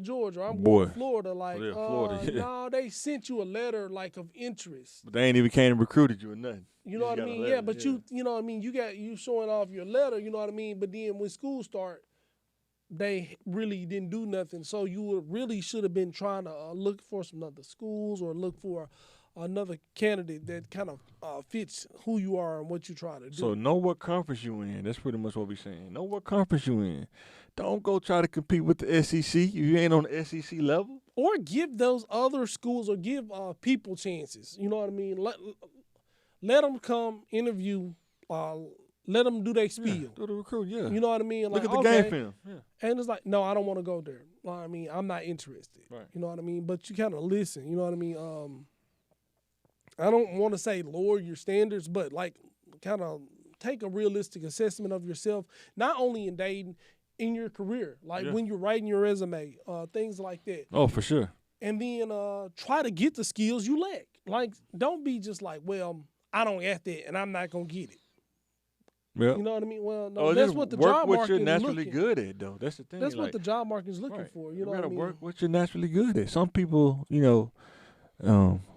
Florida. Like, Florida, no, they sent you a letter like of interest. But they ain't even came and recruited you or nothing. You know what I mean? Yeah, but you know what I mean? You showing off your letter, you know what I mean? But then when school start, they really didn't do nothing. So you really should have been trying to look for some other schools or look for another candidate that kind of fits who you are and what you're trying to do. So know what conference you in. That's pretty much what we're saying. Know what conference you in. Don't go try to compete with the SEC if you ain't on the SEC level. Or give those other schools or give people chances. You know what I mean? Let them come interview. Let them do their spiel. Do the recruit, You know what I mean? Look at the game film. And it's like, no, I don't want to go there. I mean, I'm not interested. Right. You know what I mean? But you kind of listen. You know what I mean? I don't want to say lower your standards, but like kind of take a realistic assessment of yourself, not only in dating, in your career, like when you're writing your resume, things like that. Oh, for sure. And then try to get the skills you lack. Like, don't be just like, well, I don't got that and I'm not going to get it. Yeah. You know what I mean? Well, no, that's what the job market is looking. Work what you're naturally good at, though. That's the thing. That's what the job market is looking for. You know what I mean? You gotta work what you're naturally good at. Some people,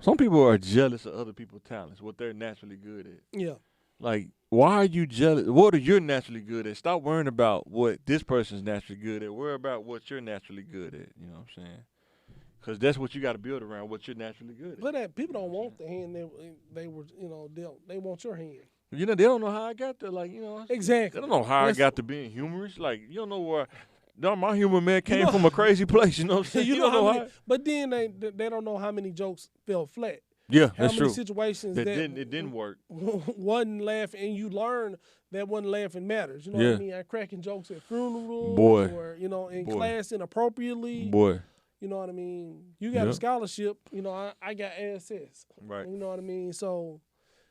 some people are jealous of other people's talents, what they're naturally good at. Yeah. Like, why are you jealous? What are you naturally good at? Stop worrying about what this person's naturally good at. Worry about what you're naturally good at. You know what I'm saying? Because that's what you got to build around, what you're naturally good at. But people don't want the hand they were, they want your hand. They don't know how I got there. Like, Exactly. They don't know how I got to being humorous. Like, you don't know where. No, my humor man came from a crazy place. You know what I'm saying? You don't know how. But then they don't know how many jokes fell flat. Yeah, that's true. How many situations that it didn't work. Wasn't laughing, and you learn that wasn't laughing matters. You know what I mean? I cracking jokes at funerals, or in class inappropriately. You know what I mean? You got a scholarship. I got ASS. Right. You know what I mean? So.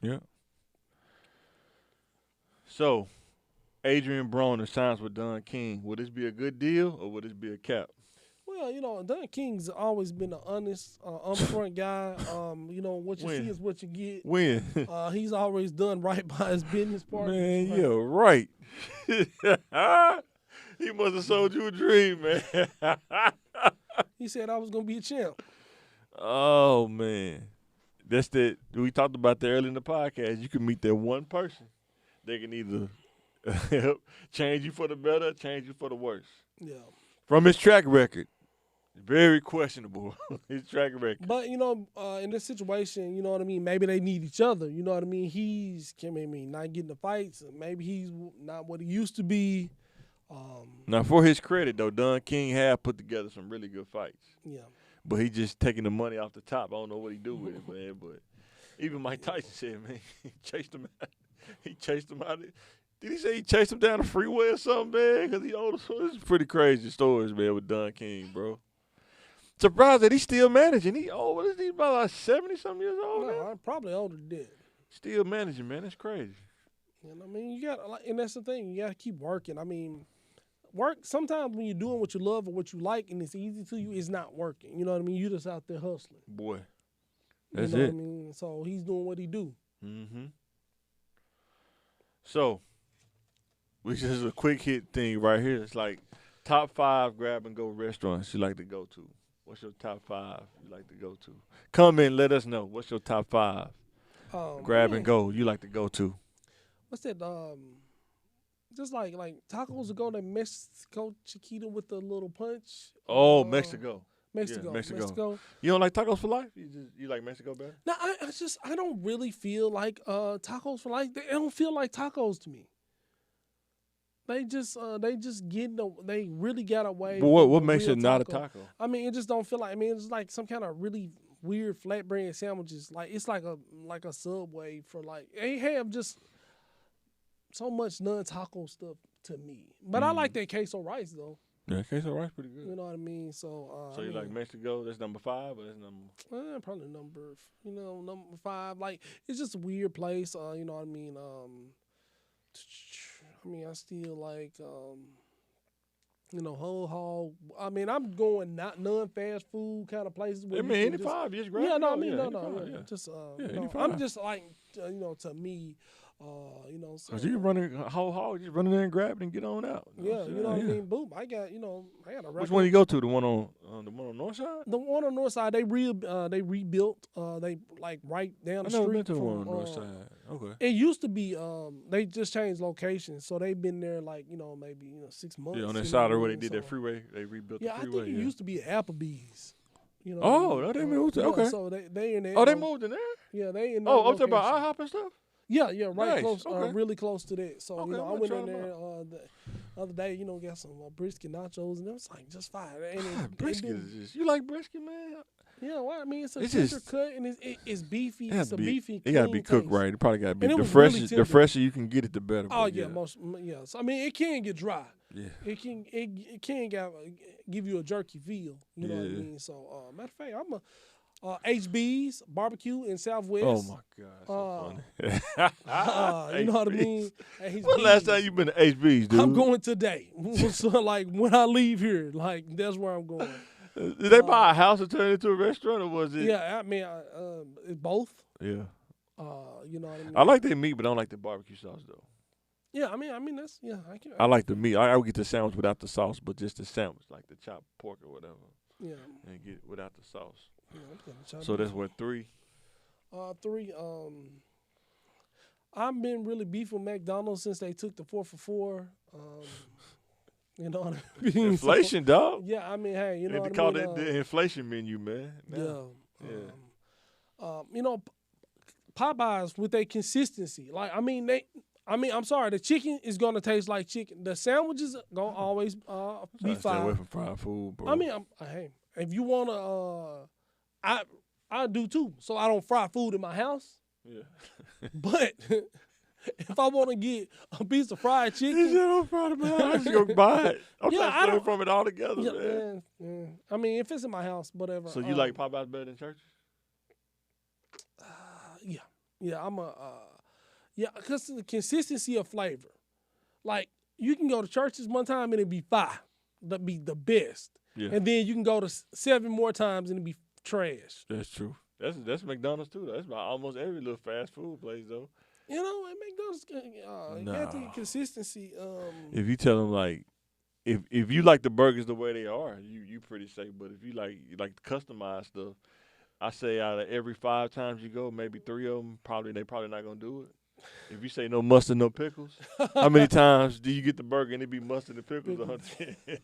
Yeah. So, Adrian Broner signs with Don King. Would this be a good deal or would this be a cap? Well, Don King's always been an honest, upfront guy. What you see is what you get. When? He's always done right by his business partners. Man, you're right. He must have sold you a dream, man. He said I was going to be a champ. Oh, man. That's that. We talked about that earlier in the podcast. You can meet that one person. They can either change you for the better, change you for the worse. Yeah. From his track record, very questionable, his track record. But, in this situation, you know what I mean, maybe they need each other. You know what I mean? He's not getting the fights. Maybe he's not what he used to be. Now, for his credit, though, Don King have put together some really good fights. Yeah. But he just taking the money off the top. I don't know what he do with it, man. But even Mike Tyson said, man, he chased him out. He chased him out. Did he say he chased him down the freeway or something, man? Because he owed us. It's pretty crazy stories, man, with Don King, bro. Surprised that he's still managing. What is he, about like 70-something years old, man? I'm probably older than that. Still managing, man. That's crazy. And I mean, and that's the thing. You got to keep working. I mean, sometimes when you're doing what you love or what you like and it's easy to you, it's not working. You know what I mean? You just out there hustling. Boy, that's you know it. What I mean? So he's doing what he do. Mm-hmm. So, which is a quick hit thing right here. It's like top 5 grab and go restaurants you like to go to. What's your top 5 you like to go to? Comment, let us know. What's your top 5 grab and go you like to go to? What's that? Just like tacos to go to Mexico Chiquita with the little punch. Oh, Mexico. Mexico. Yeah, Mexico. You don't like tacos for life? You like Mexico better? No, I don't really feel like tacos for life. They don't feel like tacos to me. They really got away. Well, what makes it not a taco? I mean, it just don't feel like. I mean, it's like some kind of really weird flatbread sandwiches. Like it's like a Subway for like they have just so much non-taco stuff to me. But I like that queso rice though. Yeah, queso rice pretty good. You know what I mean? So you like Mexico? That's number 5, or that's number? Probably number 5. Like it's just a weird place. You know what I mean? I still like whole hog. I mean, I'm going not non-fast food kind of places. I mean, any 5, just grab. Yeah, no, I mean, no. Just I'm just like to me. So you can run in whole hog, just run in there and grab it and get on out. Yeah, you know what I mean. Boom, I got a record. Which one you go to? The one on north side? The one on north side, they rebuilt. They like right down the street. I've never been to the one on north side. Okay. It used to be. They just changed locations, so they've been there like maybe 6 months. Yeah, on that side where they did that freeway, they rebuilt the freeway. I think it used to be Applebee's. Oh, they moved to okay. So they in there. Oh, they moved in there. Yeah, they in. Oh, I'm talking about IHOP and stuff. Yeah, right nice. close, okay. Really close to that. So okay, I went in there the other day. Got some brisket nachos, and it was like just fine. Brisket is just you like brisket, man? Yeah, well, I mean it's a tender cut and it's beefy. It's a beefy. It got to be cooked right. It probably got to be the fresher you can get it, the better. Oh yeah, So, I mean it can get dry. Yeah, it can give you a jerky feel. You know what I mean? So matter of fact, I'm a. HB's barbecue in Southwest. Oh my God, so funny. You know what I mean? When last time you been to HB's, dude? I'm going today. So like when I leave here, like that's where I'm going. Did they buy a house and turn it into a restaurant, or was it? Yeah, I mean, both. Yeah. You know what I mean? I like their meat, but I don't like the barbecue sauce though. Yeah, I mean that's I like the meat. I would get the sandwich without the sauce, but just the sandwich, like the chopped pork or whatever. Yeah. And get it without the sauce. Yeah, so that's what 3. 3. I've been really beef with McDonald's since they took the 4 for $4. You know what I mean? Inflation, dog. Yeah, I mean, hey, you know what I mean? They call it the inflation menu, man. Yeah. Popeyes with their consistency. Like, I'm sorry, the chicken is gonna taste like chicken. The sandwiches gonna always be fire. Stay away from fried food, bro. I mean, hey, if you wanna, I do too. So I don't fry food in my house. Yeah. But if I want to get a piece of fried chicken, I don't fry it in my house. I just go buy it. I'm trying to stay from it all together, man. Yeah. I mean, if it's in my house, whatever. So you like Popeyes better than Church's? Yeah. Because the consistency of flavor. Like, you can go to Church's one time and it'd be fire. That'd be the best. Yeah. And then you can go to 7 more times and it'd be trash. That's true. That's McDonald's too, though. That's about almost every little fast food place, though. You know, at McDonald's, got the consistency. If you tell them, like, if you like the burgers the way they are, you pretty safe. But if you like customized stuff, I say out of every 5 times you go, maybe 3 of them they probably not gonna do it. If you say no mustard, no pickles, how many times do you get the burger and it be mustard and pickles on it?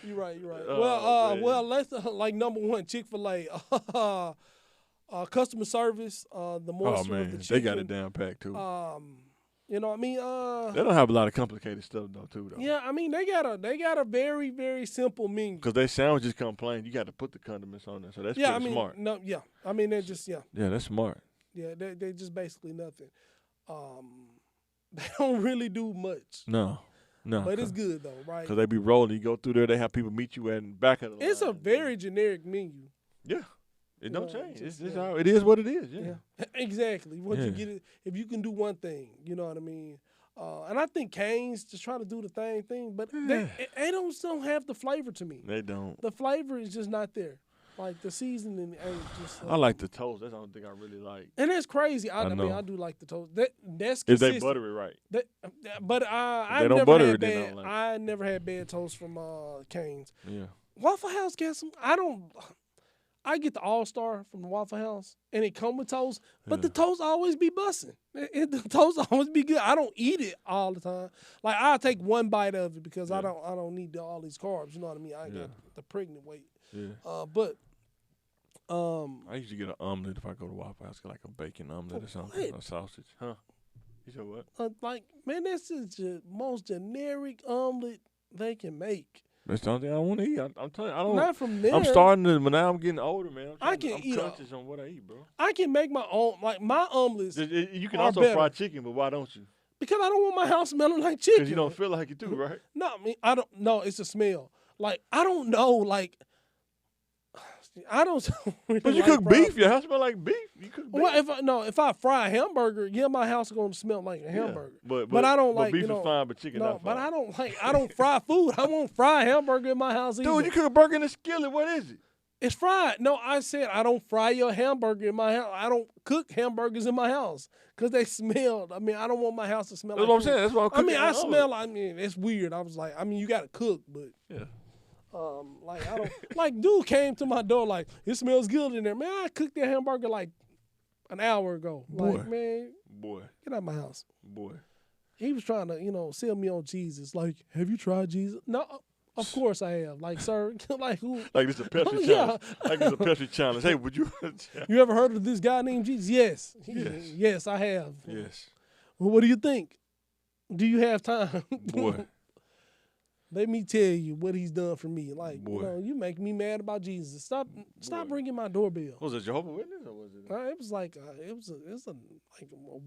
You're right. Well, let's like number 1, Chick-fil-A. Customer service, the moisture of the chicken. They got it down packed too. You know what I mean? They don't have a lot of complicated stuff though. Yeah, I mean they got a very, very simple menu. Because they sandwiches come plain, you got to put the condiments on there, so that's pretty smart. I mean they're just Yeah, that's smart. Yeah, they're just basically nothing. They don't really do much. No. But it's good though, right? Because they be rolling. You go through there, they have people meet you at the back of the line. It's a very generic menu. Yeah. It don't change. It's how it is what it is. Yeah. Exactly. Once you get it, if you can do one thing, you know what I mean. And I think Cane's just try to do the thing, but they don't have the flavor to me. They don't. The flavor is just not there. Like the seasoning ain't just. I like the toast. That's the only thing I really like. And it's crazy. I mean, I do like the toast. That's if consistent. they butter it right. But I never had bad toast from Cane's. Yeah. Waffle House got some. I get the All-Star from the Waffle House, and it come with toast, but the toast always be busting. The toast always be good. I don't eat it all the time. Like I'll take one bite of it because I don't need all these carbs. You know what I mean? I got the pregnant weight. Yeah. But I usually get an omelet if I go to Waffle House, like a bacon omelet or something, a sausage. Huh? You said what? Like man, this is the most generic omelet they can make. That's the only thing I want to eat. I'm telling you, I don't. Not from there. I'm starting to, but now I'm getting older, man. I'm eat conscious on what I eat, bro. I can make my own, like my omelets. You can also fry chicken, but why don't you? Because I don't want my house smelling like chicken. Because you don't feel like it too, right? No, I mean I don't. No, it's a smell. Like I don't know, like. I don't. Really but you cook beef. Your house smell like beef. You cook beef. Well, if I fry a hamburger, my house is gonna smell like a hamburger. But I don't like. Beef is fine, but chicken not fine. But I don't like. I don't fry food. I won't fry a hamburger in my house either. Dude, you cook a burger in a skillet. What is it? It's fried. No, I said I don't fry your hamburger in my house. I don't cook hamburgers in my house because they smell. I mean, I don't want my house to smell. That's like what I'm saying. That's what I'm cooking. I smell. I mean, it's weird. I was like, I mean, you got to cook, but yeah. Like I don't like dude came to my door like it smells good in there. Man, I cooked that hamburger like an hour ago. Like, man, get out of my house. Boy. He was trying to, sell me on Jesus. Like, have you tried Jesus? No, of course I have. Like, sir, like who? Like this a Pepsi challenge. Like it's a Pepsi challenge. Hey, would you? You ever heard of this guy named Jesus? Yes. Yes, I have. Yes. Well, what do you think? Do you have time? Boy. Let me tell you what he's done for me. Like, you make me mad about Jesus. Stop ringing my doorbell. Was it Jehovah's Witness or was it? It was like it was a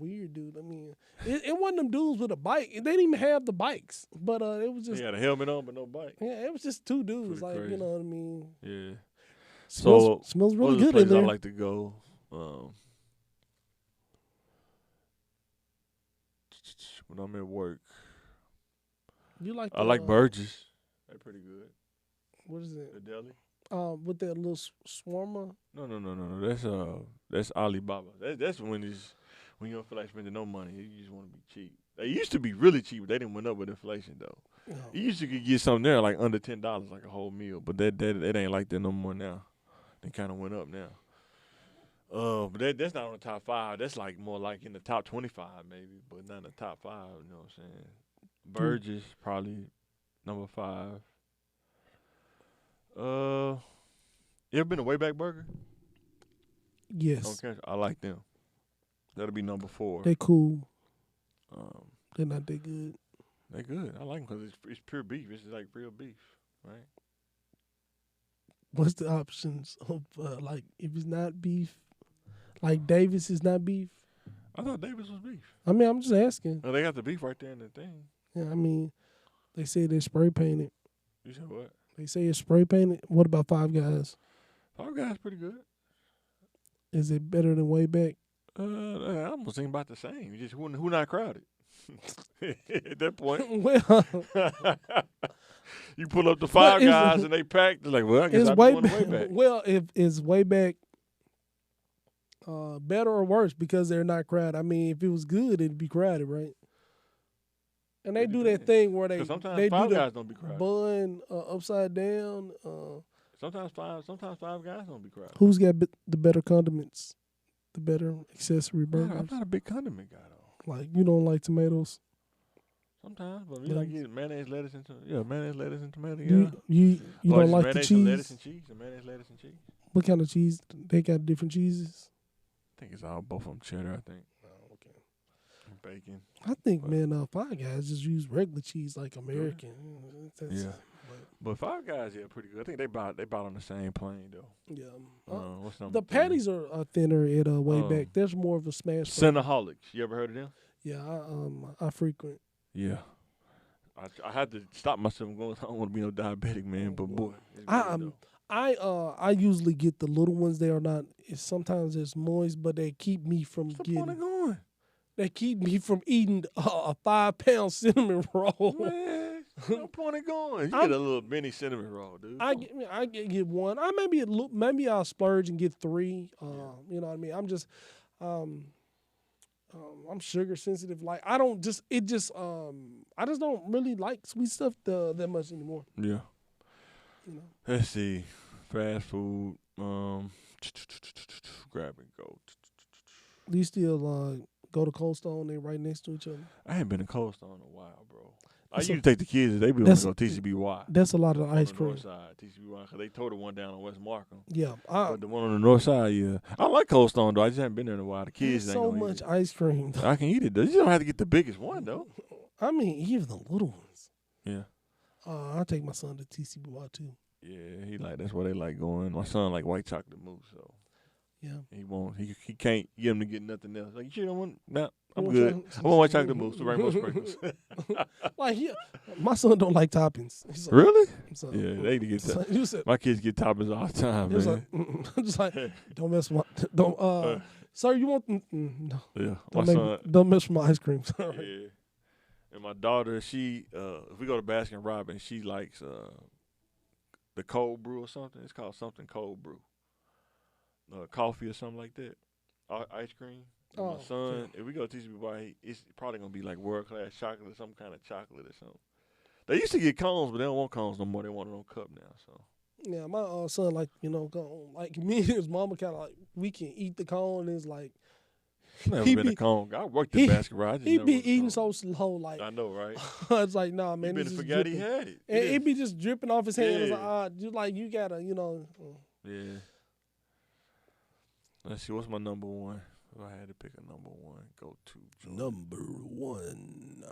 weird dude. I mean, it wasn't them dudes with a bike. They didn't even have the bikes, but it was just. He had a helmet on, but no bike. Yeah, it was just two dudes. Pretty crazy. You know what I mean? Yeah. Smells really good in there. I like to go. When I'm at work. You like? I like Burgess. They're pretty good. What is it? The deli. With that little shawarma. No. That's Alibaba. That's when you don't feel like spending no money. You just want to be cheap. They used to be really cheap, but they didn't went up with inflation though. No. You used to could get something there like under $10, like a whole meal. But that it ain't like that no more now. They kind of went up now. But that's not on the top 5. That's like more like in the top 25 maybe, but not in the top 5. You know what I'm saying? Burgess probably number 5. You ever been to Wayback Burger? Yes. Okay, I like them. That'll be number 4. They cool. They're not that good. They're good. I like them because it's pure beef. It's like real beef, right? What's the options of like if it's not beef? Like Davis is not beef. I thought Davis was beef. I mean, I'm just asking. Oh, they got the beef right there in the thing. Yeah, I mean, they say they're spray painted. You said what? They say it's spray painted. What about Five Guys? Five Guys pretty good. Is it better than Wayback? I almost think about the same. Just who not crowded. At that point, well, you pull up the Five Guys and they packed. They're like, well, I guess I'm going to Wayback. Well, if is Wayback better or worse because they're not crowded? I mean, if it was good, it'd be crowded, right? And they do that thing where they Five Guys don't be crowded. Bun upside down. Sometimes Five Guys don't be crowded. Who's got the better condiments? The better accessory burgers? I'm not a big condiment guy though. Like you don't like tomatoes? Sometimes, but you like get mayonnaise, lettuce, and tomato. Yeah. You don't like the cheese? And lettuce and cheese. Mayonnaise, lettuce, and cheese. What kind of cheese? They got different cheeses. I think it's all both of them cheddar. I think. Oh, okay. Bacon. I think Five Guys just use regular cheese like American. Yeah. But Five Guys, pretty good. I think they bought on the same plane though. Yeah. What's number the patties are thinner at Wayback. There's more of a smash. Cinnaholics. You ever heard of them? Yeah, I frequent. Yeah. I had to stop myself from going. I don't want to be no diabetic, man. But boy, I usually get the little ones. They are not. Sometimes it's moist, but they keep me from getting. What's the point of going? They keep me from eating a 5-pound cinnamon roll. Man, No point in going. You get a little mini cinnamon roll, dude. I get one. Maybe I'll splurge and get 3. You know what I mean? I'm just I'm sugar sensitive. Like I just don't really like sweet stuff that much anymore. Yeah. You know. Let's see. Fast food. Grab and go. Do you still go to Cold Stone? They right next to each other. I ain't been to Cold Stone in a while, bro. I used to take the kids. They be want to go TCBY. That's a lot of ice cream. North side, TCBY, because they tore the one down on West Markham. Yeah. But the one on the north side, yeah. I like Cold Stone, though. I just haven't been there in a while. The kids ain't so much ice cream. I can eat it, though. You don't have to get the biggest one, though. I mean, even the little ones. Yeah. I take my son to TCBY, too. Yeah, that's where they like going. My son like white chocolate mousse, so. Yeah. He can't get him to get nothing else. Like, you don't want, nah. I'm good. I want white chocolate mousse, the rainbow sprinkles. Like, my son don't like toppings. Like, really? So, yeah, they get toppings. My kids get toppings all the time, man. I'm just like, don't mess with my, sir, you want, no. Yeah, don't mess with my ice cream. Yeah. And my daughter, she, if we go to Baskin Robbins, she likes the cold brew or something. It's called something cold brew. Coffee or something like that. Ice cream. My son, if we go to TGP, it's probably going to be like world-class chocolate, some kind of chocolate or something. They used to get cones, but they don't want cones no more. They want it on cup now. So. Yeah, my son, like, like me and his mama kind of like, we can eat the cone. And it's like. Never been a cone. I worked at Baskin Robbins. He be eating so slow. Like, I know, right? It's like, nah, man. He forgot he had it. And it be just dripping off his hand. Yeah. It's like, you got to, Yeah. Let's see, what's my number one? If I had to pick a number one, go to number one.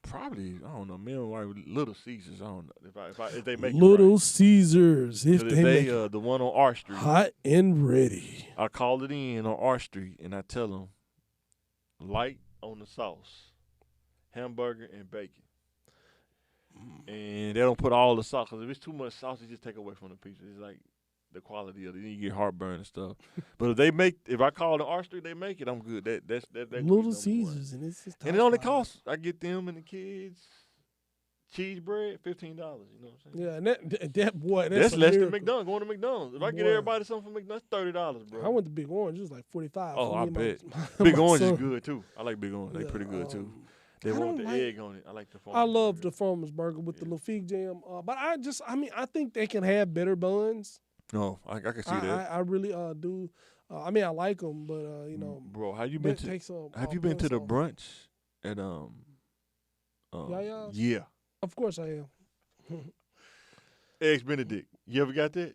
Probably, I don't know, man. Little Caesars. I don't know if they make Little it right. Caesars. If they make the one on R Street, hot and ready. I call it in on R Street and I tell them light on the sauce, hamburger and bacon, and they don't put all the sauce because if it's too much sauce, it just take away from the pizza. It's like the quality of it. Then you get heartburn and stuff. But if I call it R Street, they make it. I'm good. That's Little Caesars, and it's just and it only costs. I get them and the kids cheese bread, $15. You know what I'm saying? Yeah, and that boy, that's less than McDonald's. Going to McDonald's. If I get everybody something from McDonald's, $30, bro. I went to Big Orange. It was like $45. Oh, I bet. Big Orange is good too. I like Big Orange. They pretty good too. They want the egg on it. I like the farmer's burger. I love the farmer's burger with the little fig jam. But I think they can have better buns. No, I can see that. I really do. I mean, I like them, but bro, have you been to the brunch at Yeah. Of course I am. Eggs Benedict. You ever got that?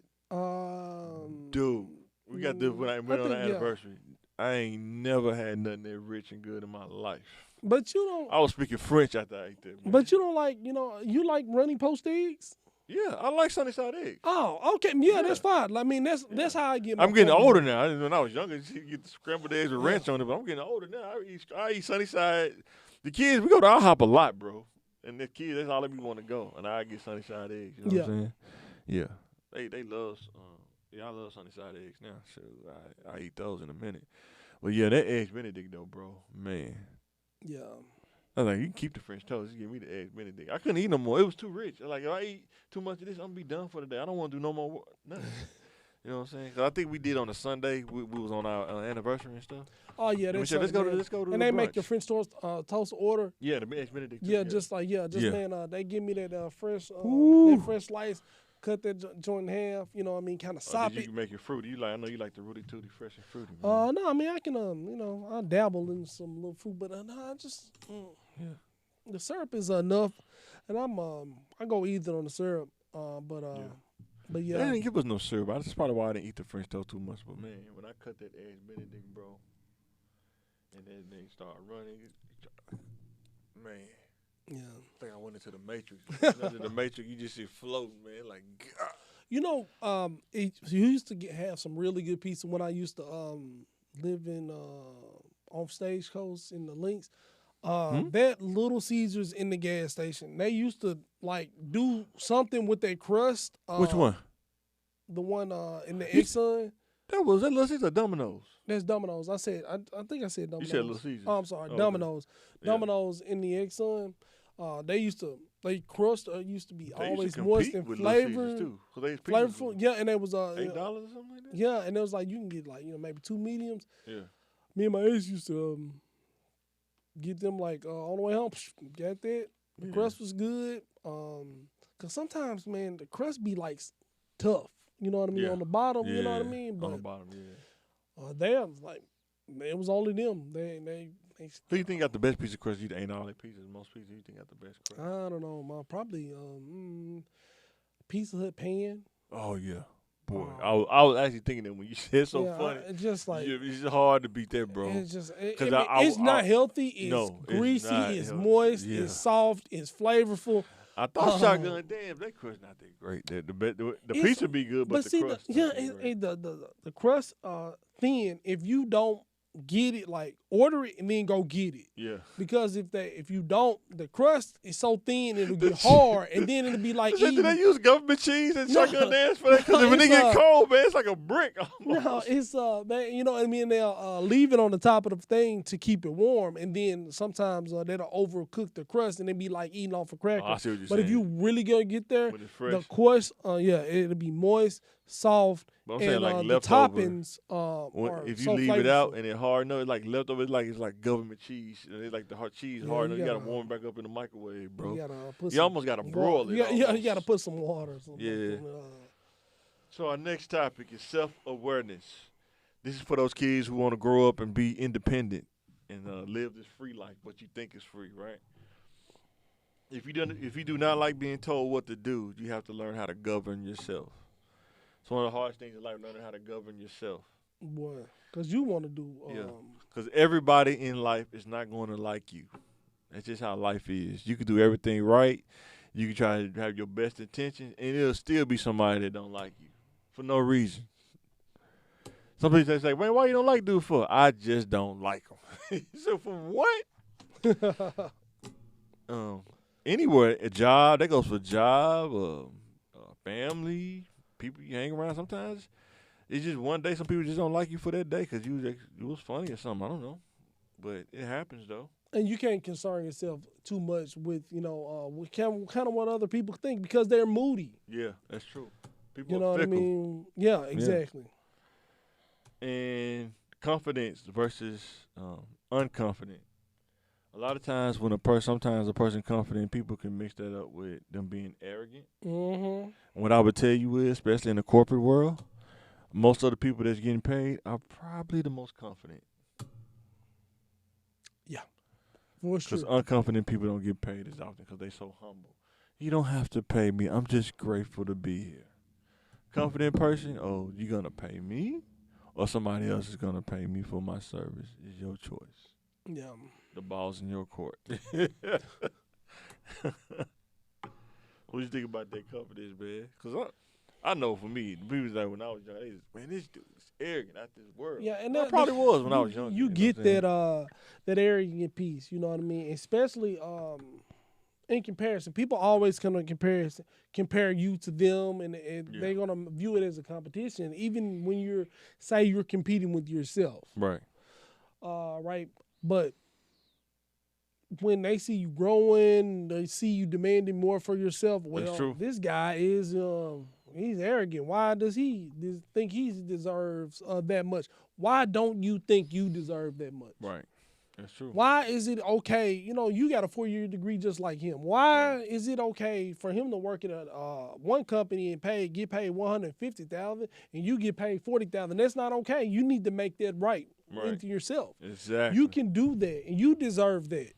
Dude, we got this when I went on the anniversary. I ain't never had nothing that rich and good in my life. But you don't. I was speaking French after I ate that. Man. But you don't like, you like running post eggs? Yeah, I like sunny side eggs. Oh, okay. Yeah, that's fine. I mean, that's how I get my I'm getting older now. When I was younger, you get the scrambled eggs with ranch on it, but I'm getting older now. I eat sunny side. The kids, we go to IHOP a lot, bro. And the kids, that's all they want to go. And I get sunny side eggs. You know what I'm saying? Yeah. They love, I love sunny side eggs now. So I eat those in a minute. But yeah, that Eggs Benedict though, bro. Man. Yeah. I was like, you can keep the French toast. Just give me the Eggs Benedict. I couldn't eat no more. It was too rich. I was like, if I eat too much of this, I'm going to be done for the day. I don't want to do no more work. Nothing. You know what I'm saying? Because I think we did on a Sunday. We was on our anniversary and stuff. Oh, yeah. Let's go to and they brunch. make your French toast order. Yeah, the Eggs Benedict. Yeah, man, they give me that fresh slice. Cut that joint in half, you know what I mean, kind of sop it. You can make it fruity. I know you like the Rudy Tooty fresh and fruity. Man. No, I mean, I can, I dabble in some little fruit, but I just, the syrup is enough, and I go either on the syrup, but yeah. They didn't give us no syrup. That's probably why I didn't eat the French toast too much. But man, when I cut that Eggs Benedict, bro, and that thing started running, man. Yeah. I think I went into the Matrix. The Matrix, you just see floating, man. Like, God. You used to have some really good pizza when I used to live in on Stagecoach in the Links. That Little Caesars in the gas station, they used to like do something with their crust. Which one? The one in the Exxon. That Little Caesars or Domino's? That's Domino's. I think I said Domino's. You said Little Caesars. Oh, I'm sorry, Oh, Domino's. okay. Domino's in the Exxon. They crust used to be always moist and flavorful. Yeah, and it was $8 or something like that. Yeah, and it was like you can get like maybe 2 mediums. Yeah. Me and my ex used to get them like on the way home. Got that. The crust was good. Cause sometimes, man, the crust be like tough. You know what I mean? On the bottom, you know what I mean? But on the bottom, yeah. There was like, it was only them. They Who you think got the best piece of crust? You ain't all the pieces. Most pieces, you think got the best crust? I don't know. Probably Pizza Hut pan. Oh yeah, boy. I was actually thinking that when you said funny. It's just like it's hard to beat that, bro. It's just it's not healthy. It's greasy. It's moist. Yeah. It's soft. It's flavorful. I thought shotgun. Damn, that crust not that great. The pizza be good, but the crust. The crust thin. If you don't get it, like order it and then go get it. Yeah. Because if you don't, the crust is so thin it'll get hard, and then it'll be like. Do they use government cheese and shotgun dance for that? Because when they get cold, man, it's like a brick. Almost. No, it's man, you know what I mean. They'll leave it on the top of the thing to keep it warm, and then sometimes they'll overcook the crust and they be like eating off a cracker. I see what you're saying. If you really gonna get there, the crust, it'll be moist, soft. But I'm saying like the toppings if you leave it out and it hard enough, it's like leftover. It's like government cheese. It's like the hard cheese hard enough. You gotta warm it back up in the microwave, bro. You almost gotta broil it. You gotta put some water. Yeah. So our next topic is self-awareness. This is for those kids who want to grow up and be independent and live this free life, but you think is free, right? If you do not like being told what to do, you have to learn how to govern yourself. It's one of the hardest things in life, learning how to govern yourself. Boy, because you want to do. Because everybody in life is not going to like you. That's just how life is. You can do everything right. You can try to have your best intentions, and it'll still be somebody that don't like you for no reason. Some people say, man, why you don't like dude for? I just don't like him. So for what? Anywhere, a job, that goes for job, family, people you hang around. Sometimes it's just one day some people just don't like you for that day because you was funny or something. I don't know. But it happens, though. And you can't concern yourself too much with, kind of what other people think because they're moody. Yeah, that's true. People are fickle. What I mean? Yeah, exactly. Yeah. And confidence versus unconfident. A lot of times sometimes a person confident, people can mix that up with them being arrogant. Mm-hmm. And what I would tell you is, especially in the corporate world, most of the people that's getting paid are probably the most confident. Yeah, for sure. Because unconfident people don't get paid as often because they so humble. You don't have to pay me. I'm just grateful to be here. Confident person, you going to pay me? Or somebody else is going to pay me for my service. It's your choice. Yeah. The ball's in your court. What you think about that confidence, man? Because I know for me, the people like when I was young, they just, man, this dude is arrogant out this world. Yeah, and I probably was when I was young. You get that arrogant piece, you know what I mean? Especially in comparison. People always come to compare you to them, and they're going to view it as a competition, even when you're competing with yourself. Right. Right. But when they see you growing, they see you demanding more for yourself. Well, this guy is he's arrogant. Why does he think he deserves that much? Why don't you think you deserve that much? Right. That's true. Why is it okay? You got a 4-year degree just like him. Why is it okay for him to work at one company and get paid $150,000 and you get paid $40,000? That's not okay. You need to make that right into yourself. Exactly. You can do that, and you deserve that.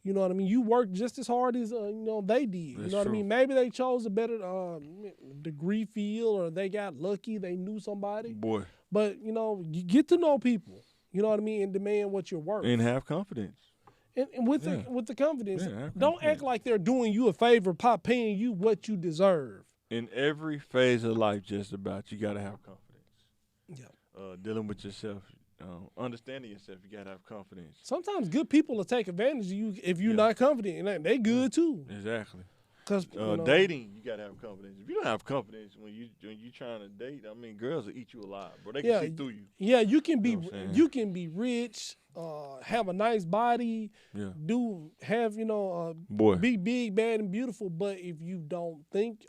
You know what I mean? You work just as hard as they did. That's what I mean? Maybe they chose a better degree field, or they got lucky. They knew somebody. Boy. But you get to know people. You know what I mean? And demand what you're worth. And have confidence. And with the confidence, don't act like they're doing you a favor, paying you what you deserve. In every phase of life, just about, you got to have confidence. Yeah. Dealing with yourself. Understanding yourself, you gotta have confidence. Sometimes good people will take advantage of you if you're not confident, and they good too. Exactly. Cause dating, you gotta have confidence. If you don't have confidence when you trying to date, I mean, girls will eat you alive, bro. They can see through you. Yeah, you can be rich, have a nice body, be big, bad, and beautiful. But if you don't think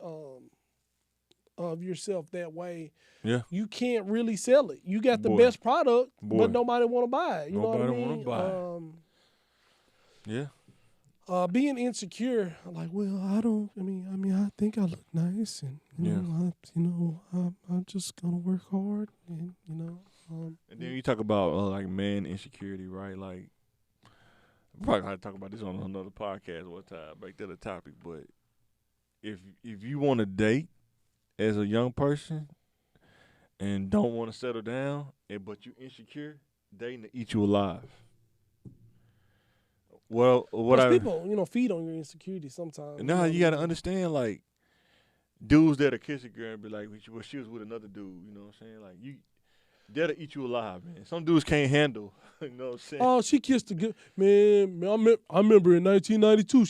of yourself that way, you can't really sell it. You got the best product, but nobody want to buy it. You know what I mean? Being insecure, like, well, I think I look nice, and I'm just gonna work hard, and and then you talk about like man insecurity, right? Like, we're probably gonna talk about this on another podcast one time, make that a topic. But if you want to date as a young person and don't want to settle down, but you insecure, dating to eat you alive. Well, people, feed on your insecurity sometimes. Now you gotta understand, like, dudes that'll kiss a girl and be like, well, she was with another dude. You know what I'm saying? Like, that'll eat you alive, man. Some dudes can't handle. You know what I'm saying? Oh, she kissed a good man. I remember in 1992,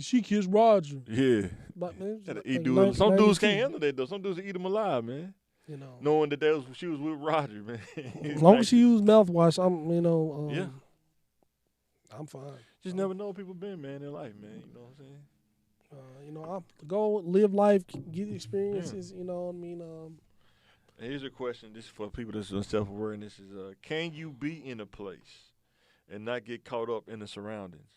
she kissed Roger. Yeah. But man, some dudes can't handle that though. Some dudes will eat them alive, man. Knowing that she was with Roger, man. As long as she used mouthwash, I'm fine. Just never know what people been, man, in their life, man. You know what I'm saying? I go live life, get experiences. You know what I mean? Here's a question. This is for people that's self-aware, and this is: can you be in a place and not get caught up in the surroundings?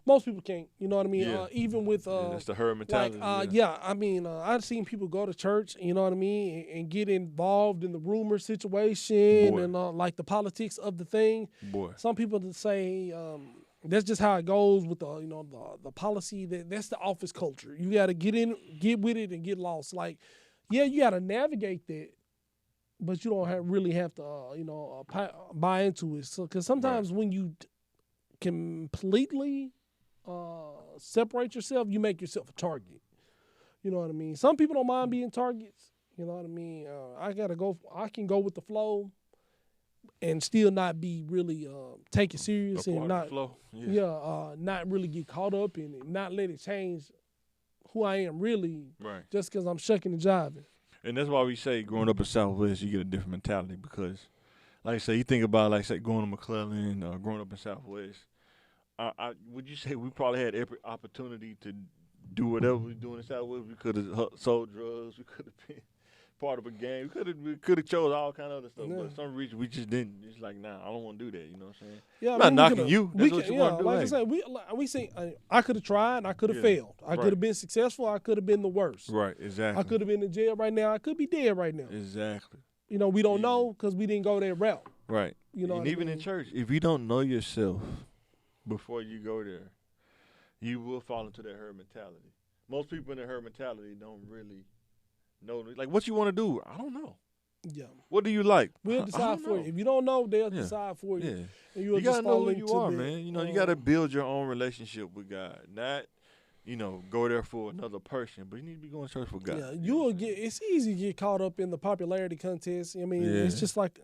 Most people can't. You know what I mean? Yeah. Even with that's the herd mentality. I've seen people go to church. You know what I mean, and get involved in the rumor situation and like the politics of the thing. Some people that say that's just how it goes with the policy. That's the office culture. You got to get with it, and get lost. Like, yeah, you got to navigate that, but you don't really have to buy into it. So, because sometimes when you completely separate yourself, you make yourself a target. You know what I mean? Some people don't mind being targets. You know what I mean? I can go with the flow and still not be really take it serious and not not really get caught up in it, not let it change who I am really, just because I'm shucking and jiving. And that's why we say growing up in Southwest, you get a different mentality because, like I say, you think about going to McClellan or growing up in Southwest. Would you say we probably had every opportunity to do whatever we do in the Southwest? We could have sold drugs. We could have been part of a gang. We could have chose all kind of other stuff. But for some reason, we just didn't. It's like, nah, I don't want to do that. You know what I'm saying? Yeah, I'm not knocking you. That's what you want to do. Like I said, we say I could have tried. I could have failed. I could have been successful. I could have been the worst. Right, exactly. I could have been in jail right now. I could be dead right now. Exactly. We don't know because we didn't go that route. Right. And even in church, if you don't know yourself before you go there, you will fall into that herd mentality. Most people in the herd mentality don't really know. Like, what you want to do? I don't know. Yeah. What do you like? We'll decide for you. If you don't know, they'll decide for you. Yeah. And you got to know who you are, man. You got to build your own relationship with God. Not, go there for another person, but you need to be going to church for God. Yeah, it's easy to get caught up in the popularity contest. I mean, it's just like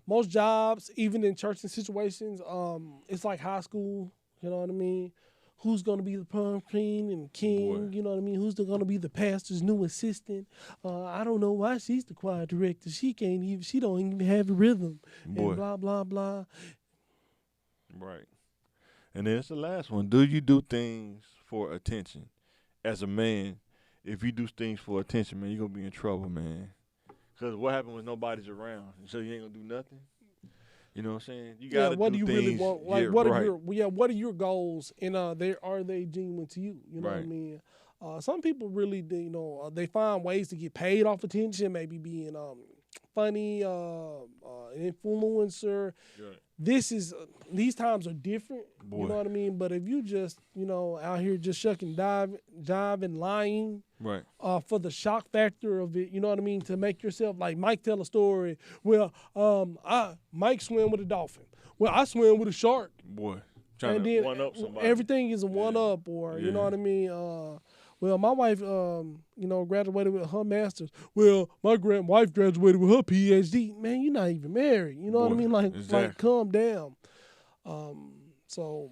most jobs, even in church and situations, it's like high school, you know what I mean? Who's going to be the prom queen and king, you know what I mean? Who's going to be the pastor's new assistant? I don't know why she's the choir director. She don't even have a rhythm. And blah, blah, blah. Right. And then it's the last one. Do you do things for attention? As a man, if you do things for attention, man, you're going to be in trouble, man. Because what happens when nobody's around? So you ain't going to do nothing? You know what I'm saying? You got to what do you things. Really want? Like, what are your goals? And are they genuine to you? You know what I mean? Some people really, they find ways to get paid off attention, maybe being funny, an influencer. Right. These times are different. You know what I mean? But if you just, out here just shucking, jiving, lying, right? For the shock factor of it, you know what I mean? To make yourself, like Mike tell a story. Well, Mike swam with a dolphin. Well, I swam with a shark. Trying to one up somebody. Everything is a one up, or you know what I mean? Well, my wife, graduated with her master's. Well, my wife graduated with her PhD. Man, you're not even married. You know what I mean? Like calm down. So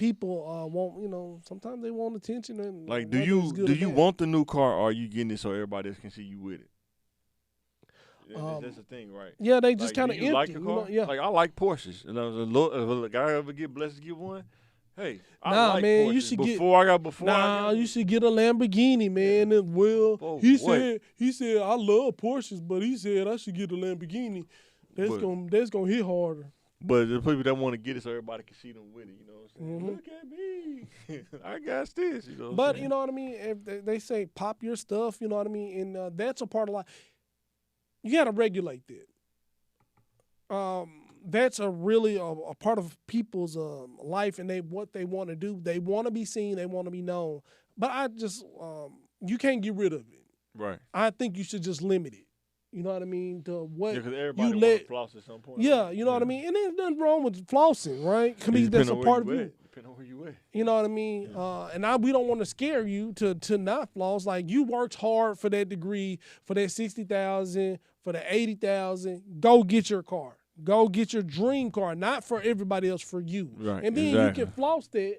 people want, sometimes they want attention. And like, do you want the new car, or are you getting it so everybody else can see you with it? That's the thing, right? Yeah, they just kind of empty. Like the car? Yeah. Like, I like Porsches. And if a guy ever get blessed to get one, hey, I like man, Porsches. You should you should get a Lamborghini, man. Yeah. And he said I love Porsches, but he said I should get a Lamborghini. That's gonna hit harder. But the people that want to get it so everybody can see them with it, you know what I'm saying? Look at me. I got this, you know what I'm saying? You know what I mean? If they say pop your stuff, you know what I mean? And that's a part of life. You got to regulate that. That's really a part of people's life, and what they want to do. They want to be seen. They want to be known. But I just, you can't get rid of it. Right. I think you should just limit it. You know what I mean? To what because everybody wants to floss at some point. Yeah, right? You know what I mean? And there's nothing wrong with flossing, right? That's a part of you. Depending on where you at. You know what I mean? Yeah. We don't want to scare you to not floss. Like, you worked hard for that degree, for that $60,000, for the $80,000. Go get your car. Go get your dream car, not for everybody else, for you. Right. And then you can floss that,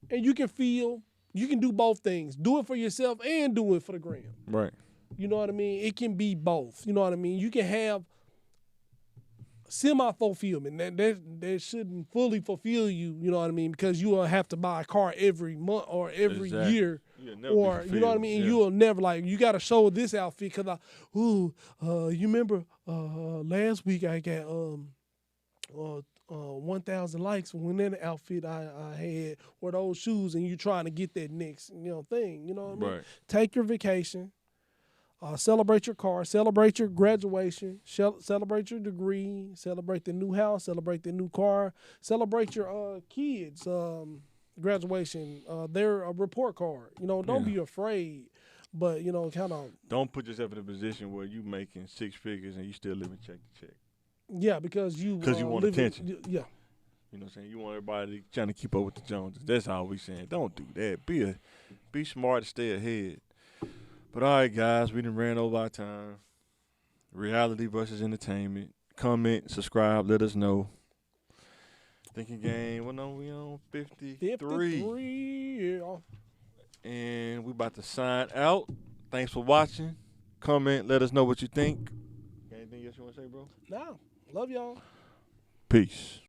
and you can do both things. Do it for yourself and do it for the gram. Right. You know what I mean? It can be both. You know what I mean? You can have semi-fulfillment. That shouldn't fully fulfill you, you know what I mean? Because you will have to buy a car every month or every year. Or, you know what I mean? Yeah. You will never, you got to show this outfit because you remember last week I got 1,000 likes when that outfit I had, or those shoes, and you trying to get that next, thing. You know what I mean? Right. Take your vacation. Celebrate your car, celebrate your graduation, celebrate your degree, celebrate the new house, celebrate the new car, celebrate your kids' graduation, their report card. Don't be afraid, but kind of. Don't put yourself in a position where you making six figures and you still living check to check. Yeah, because you want attention. Yeah. You know what I'm saying? You want everybody trying to keep up with the Joneses. That's all we saying. Don't do that. Be smart to stay ahead. But all right, guys, we done ran over our time. Reality versus entertainment. Comment, subscribe, let us know. Thinking Game, what number we on? 53. 53, yeah. And we about to sign out. Thanks for watching. Comment, let us know what you think. Anything else you want to say, bro? No. Love y'all. Peace.